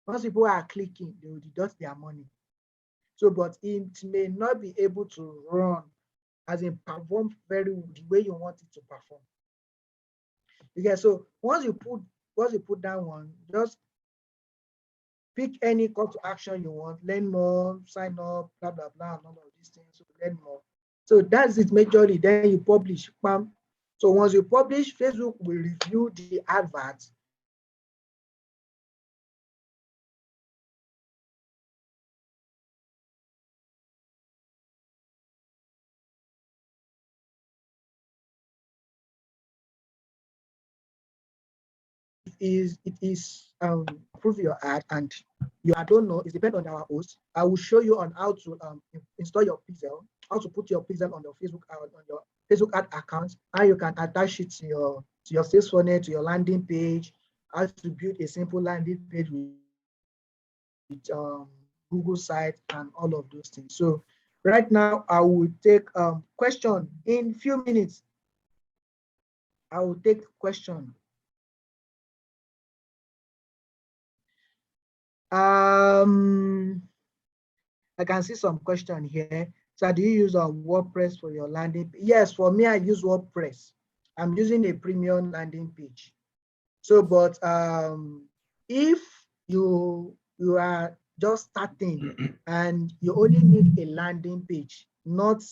Once people are clicking, they will deduct their money. So, but it may not be able to run as in perform very the way you want it to perform. Okay, so once you put that one, just pick any call to action you want, learn more, sign up, blah, blah, blah, and all of these things, so learn more. So that's it majorly, then you publish, bam. So once you publish, Facebook will review the adverts. It is approve your ad, and you I don't know, it depends on our host. I will show you on how to install your pixel, how to put your pixel on your Facebook ad account, how you can attach it to your sales funnel, to your landing page, how to build a simple landing page with Google site and all of those things. So right now I will take question in few minutes. I will take question. I can see some question here. So do you use WordPress for your landing page? Yes, for me, I use WordPress. I'm using a premium landing page. So, but if you are just starting and you only need a landing page, not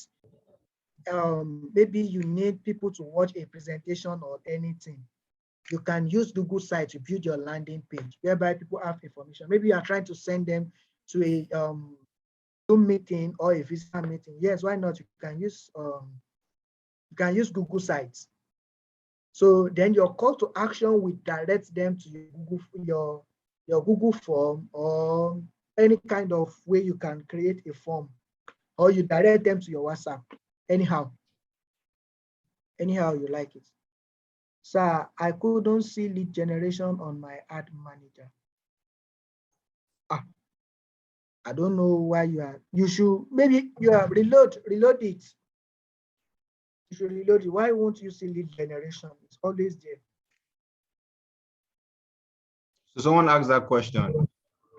maybe you need people to watch a presentation or anything, you can use Google Site to build your landing page, whereby people have information. Maybe you are trying to send them to a Zoom meeting or a physical meeting. Yes, why not? You can use Google Sites. So then your call to action will direct them to your Google form, or any kind of way you can create a form, or you direct them to your WhatsApp. Anyhow you like it. Sir, I couldn't see lead generation on my ad manager. I don't know why you should, maybe you have reload it. You should reload it. Why won't you see lead generation? It's always there. So someone asked that question.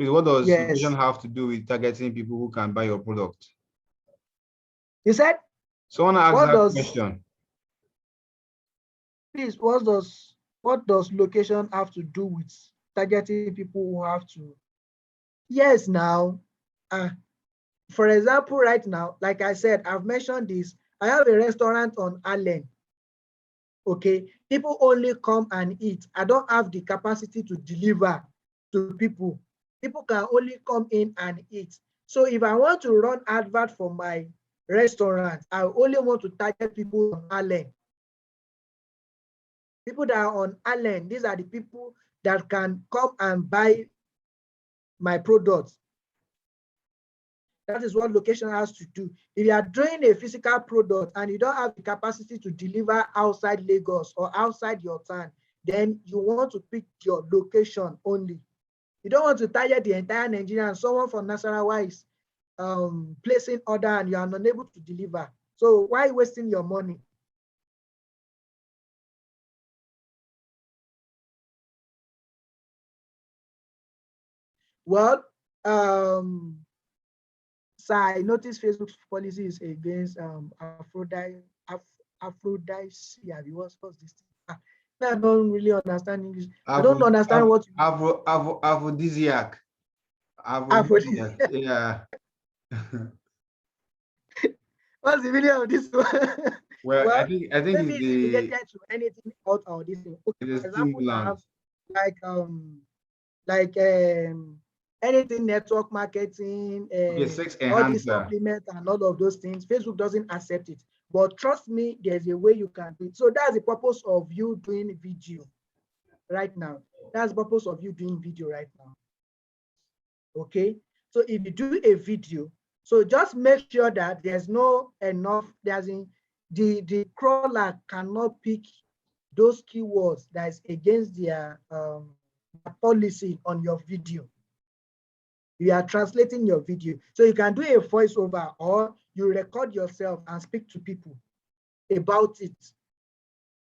Please, what does location Yes. have to do with targeting people who can buy your product? You said, Someone asked what that does, question. please, what does location have to do with targeting people who have to? Yes, now, for example, right now, like I said, I've mentioned this. I have a restaurant on Allen. Okay, people only come and eat. I don't have the capacity to deliver to people. People can only come in and eat. So if I want to run advert for my restaurant, I only want to target people on Allen. People that are on Allen, these are the people that can come and buy my products. That is what location has to do. If you are doing a physical product and you don't have the capacity to deliver outside Lagos or outside your town, then you want to pick your location only. You don't want to target the entire Nigeria and someone from Nasarawa is placing order and you are unable to deliver. So why wasting your money? Well, so I noticed Facebook's policy is against aphrodisiac. What's this thing? I don't really understand English. I don't understand what you Aphrodisiac. aphrodisiac. Yeah. What's the meaning of this one? Well, I Well, think maybe it's it's related to anything out or this thing. Okay, the for example, stimulant. now like like anything network marketing, Okay, sex all these enhancer. supplements and all of those things, Facebook doesn't accept it. But trust me, there's a way you can do it. So that's the purpose of you doing video right now. That's the purpose of you doing video right now. Okay. So if you do a video, so just make sure that there's no enough, the crawler cannot pick those keywords that is against their policy on your video. You are translating your video. So you can do a voiceover or you record yourself and speak to people about it.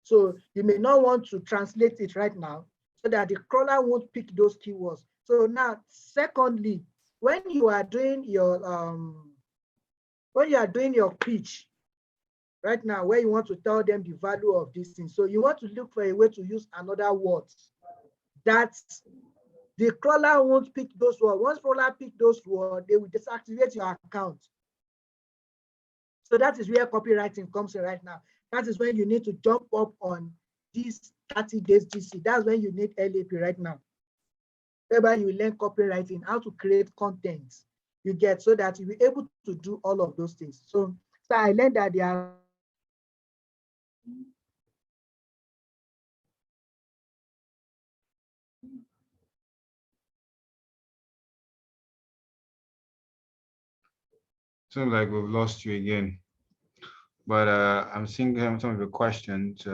So you may not want to translate it right now so that the crawler won't pick those keywords. So now, secondly, when you are doing your pitch right now, where you want to tell them the value of this thing, so you want to look for a way to use another words that the crawler won't pick those words. Once crawler pick those words, they will deactivate your account. So that is where copywriting comes in right now. That is when you need to jump up on this 30 days GC. That's when you need LAP right now. Whereby you learn copywriting, how to create content you get, so that you'll be able to do all of those things. So I learned that there are Seems like we've lost you again. But I'm seeing some of your questions.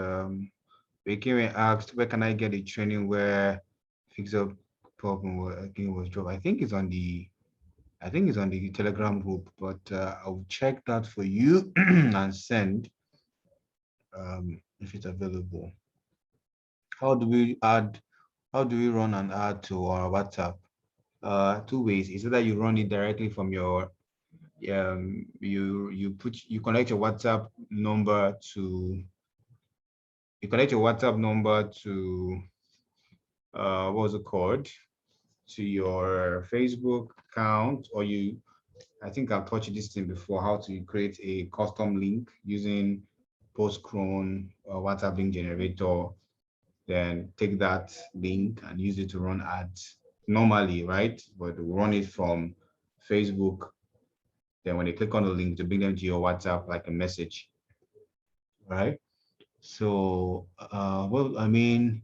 We came and asked, where can I get a training where fix up problem again was dropped? I think it's on the Telegram group, but I'll check that for you and send if it's available. How do we run an ad to our WhatsApp? Two ways. Is that you run it directly from your you connect your WhatsApp number to what was it called, to your Facebook account, or I think I've touched this thing before, how to create a custom link using Postcron or WhatsApp link generator, then take that link and use it to run ads normally, right? But run it from Facebook. Then when they click on the link to bring them to your WhatsApp like a message, right? So, well, I mean,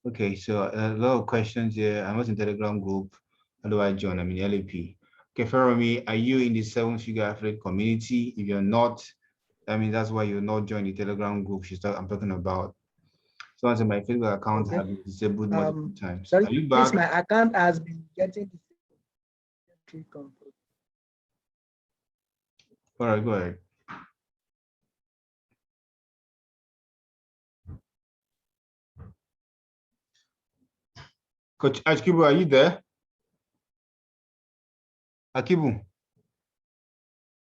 okay, so a lot of questions here. I'm not in Telegram group. How do I join? I'm in LAP. Okay, Feromi, are you in the 7-figure affiliate community? If you're not, I mean, that's why you're not joining the Telegram group I'm talking about. So I said my Facebook account has been disabled multiple times. sorry, Are you please, back? my account has been getting All right, go ahead. Coach Akibu, are you there? Akibu,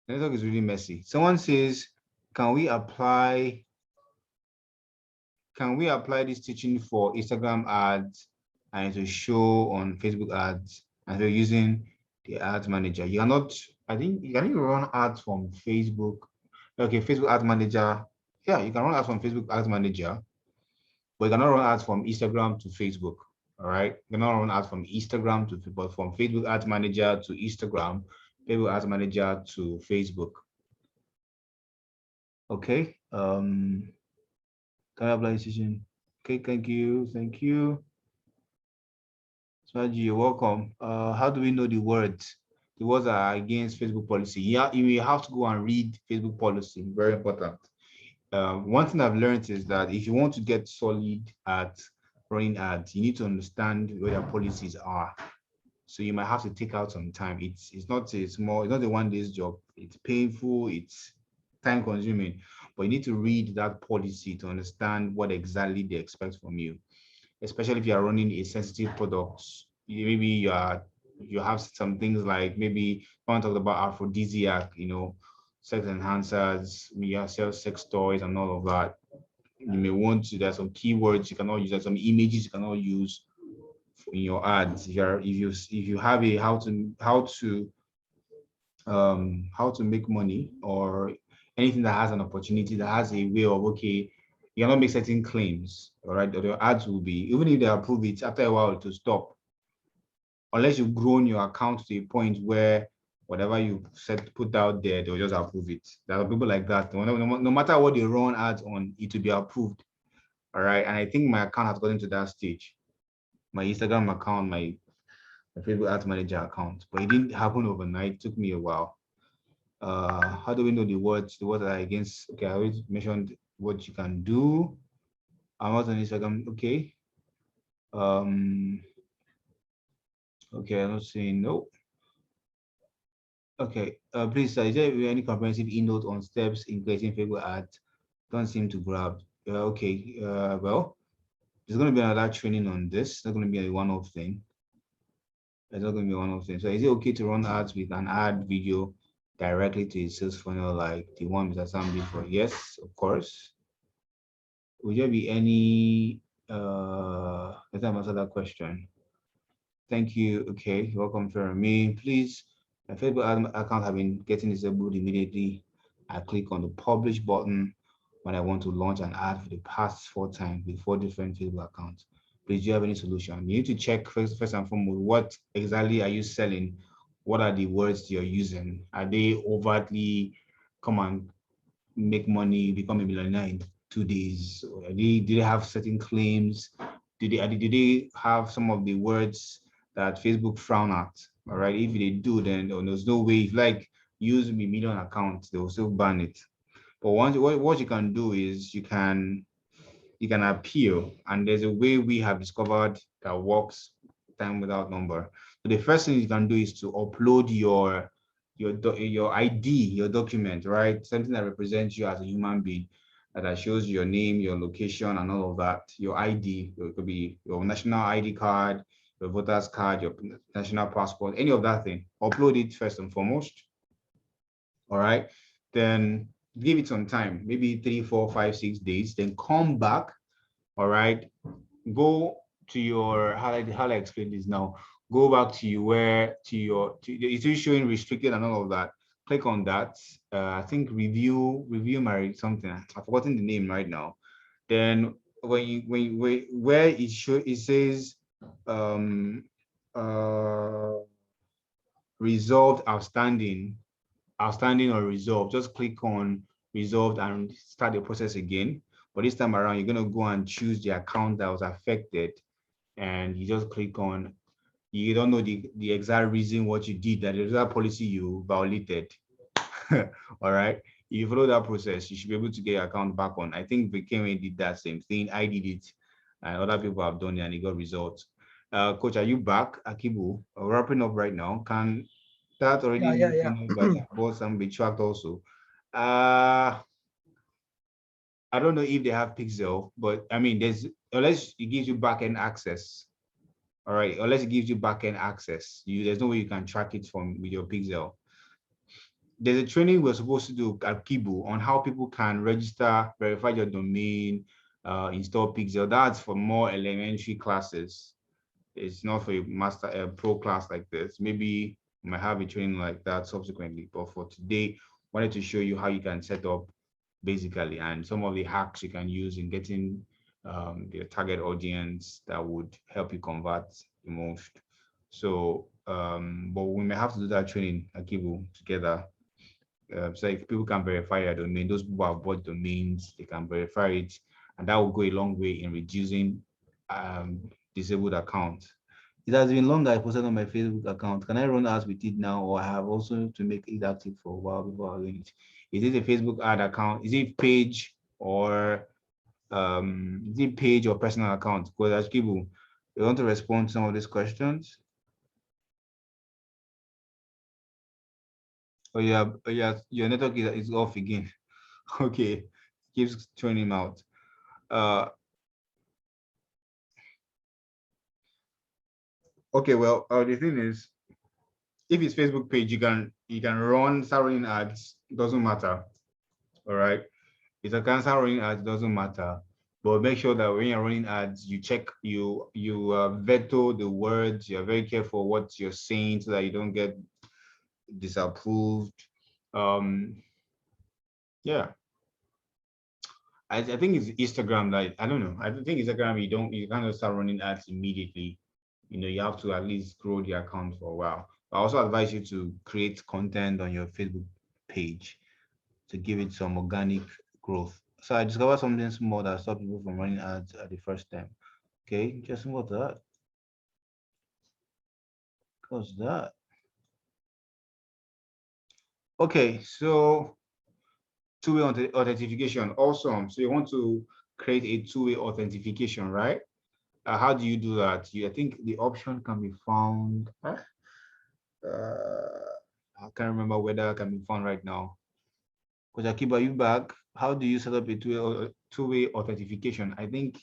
the network is really messy. Someone says, can we apply this teaching for Instagram ads and to show on Facebook ads and we're using the ads manager? You are not, I think you can even run ads from Facebook. Okay, Facebook ads manager. Yeah, you can run ads from Facebook ads manager, but you cannot run ads from Instagram to Facebook. All right. You cannot run ads from Instagram to, but from Facebook ads manager to Instagram, Facebook ads manager to Facebook. Okay. Can I apply decision? Okay, thank you. Thank you. Swaji, you're welcome. How do we know the words? The words are against Facebook policy. Yeah, you have to go and read Facebook policy. Very important. One thing I've learned is that if you want to get solid at running ads, you need to understand where their policies are. So you might have to take out some time. It's not a 1 day's job. It's painful, it's time consuming, but you need to read that policy to understand what exactly they expect from you, especially if you are running a sensitive product. Maybe you have some things like maybe I want to talk about aphrodisiac, sex enhancers, you sell sex toys and all of that. You may want to, there's some keywords you cannot use, there's some images you cannot use in your ads. If you have a how to make money or anything that has an opportunity, that has a way of, okay, you cannot make certain claims, all right, or your ads will be, even if they approve it, after a while to stop, unless you've grown your account to a point where whatever you put out there, they'll just approve it. There are people like that. No matter what they run ads on, it will be approved. All right. And I think my account has gotten to that stage. My Instagram account, my Facebook ads manager account, but it didn't happen overnight. It took me a while. How do we know the words? The words that are against? Okay, I already mentioned what you can do. I'm not on Instagram. Okay. Okay, I'm not saying no. Okay, please, is there any comprehensive e-note on steps in creating Facebook ads? Don't seem to grab. Okay, well, there's going to be another training on this. It's not going to be a one-off thing. It's not going to be a one-off thing. So is it okay to run ads with an ad video directly to a sales funnel like the one Mr. Sam did for? Yes, of course. Would there be any, let's answer that question. Thank you. Okay, welcome to me. Please, my Facebook account have been getting disabled immediately. I click on the publish button when I want to launch an ad for the past 4 times with 4 different Facebook accounts. Please, do you have any solution? You need to check first and foremost, what exactly are you selling? What are the words you're using? Are they overtly come and make money, become a millionaire in 2 days? Do they have certain claims? Did they have some of the words that Facebook frown at? All right, if they do, then there's no way. If like use me million accounts, they will still ban it. But what you can do is you can appeal, and there's a way we have discovered that works time without number. So the first thing you can do is to upload your ID, your document, right? Something that represents you as a human being, that shows your name, your location, and all of that. Your ID, it could be your national ID card, your voter's card, your national passport, any of that thing. Upload it first and foremost. All right. Then give it some time, maybe 3, 4, 5, 6 days. Then come back. All right. Go to your, how do I explain this now? Go back to it's showing restricted and all of that. Click on that. I think review my something. I've forgotten the name right now. Then where it says resolved, outstanding or resolved, just click on resolved and start the process again. But this time around, you're going to go and choose the account that was affected, and you just click on, you don't know the exact reason what you did, that there's that policy you violated. All right. If you follow that process, you should be able to get your account back on. I think Vikeme did that same thing. I did it, and other people have done it, and it got results. Coach, are you back? Akibu, wrapping up right now. Can that already but some be tracked also? I don't know if they have Pixel, but I mean, unless it gives you backend access. All right, unless it gives you backend access. There's no way you can track it from with your Pixel. There's a training we're supposed to do at Kibu on how people can register, verify your domain, install Pixel. That's for more elementary classes. It's not for a master pro class like this. Maybe you might have a training like that subsequently, but for today, wanted to show you how you can set up basically and some of the hacks you can use in getting the target audience that would help you convert the most. So, but we may have to do that training at Kibu together. So if people can verify their domain, those people have bought domains, they can verify it, and that will go a long way in reducing disabled accounts. It has been long I posted on my Facebook account. Can I run ads with it now, or I have also to make it active for a while before I run it? Is it a Facebook ad account? Is it page or personal account? Because as people, you want to respond to some of these questions. Oh yeah, your network is off again. Okay, keeps throwing him out. Okay, well, the thing is, if it's Facebook page, you can start running ads. It doesn't matter. All right, it's a cancer running ads, doesn't matter. But make sure that when you're running ads, you check you veto the words. You're very careful what you're saying so that you don't get disapproved. Yeah. I think it's Instagram that I don't know. I think Instagram you can't just start running ads immediately. You have to at least grow the account for a while. I also advise you to create content on your Facebook page to give it some organic growth. So I discovered something small that stopped people from running ads at the first time. Okay, just what that? What's that? Okay, so two-way authentication. Awesome. So you want to create a two-way authentication, right? How do you do that? I think the option can be found. I can't remember whether it can be found right now. Coach Akib, are you back? How do you set up a two-way authentication? I think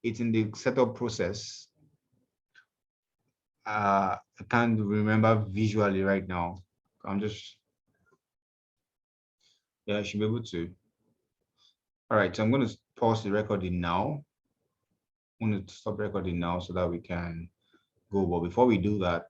it's in the setup process. I can't remember visually right now. I'm just, yeah, I should be able to. All right, so I'm going to pause the recording now. I'm going to stop recording now so that we can go. But before we do that,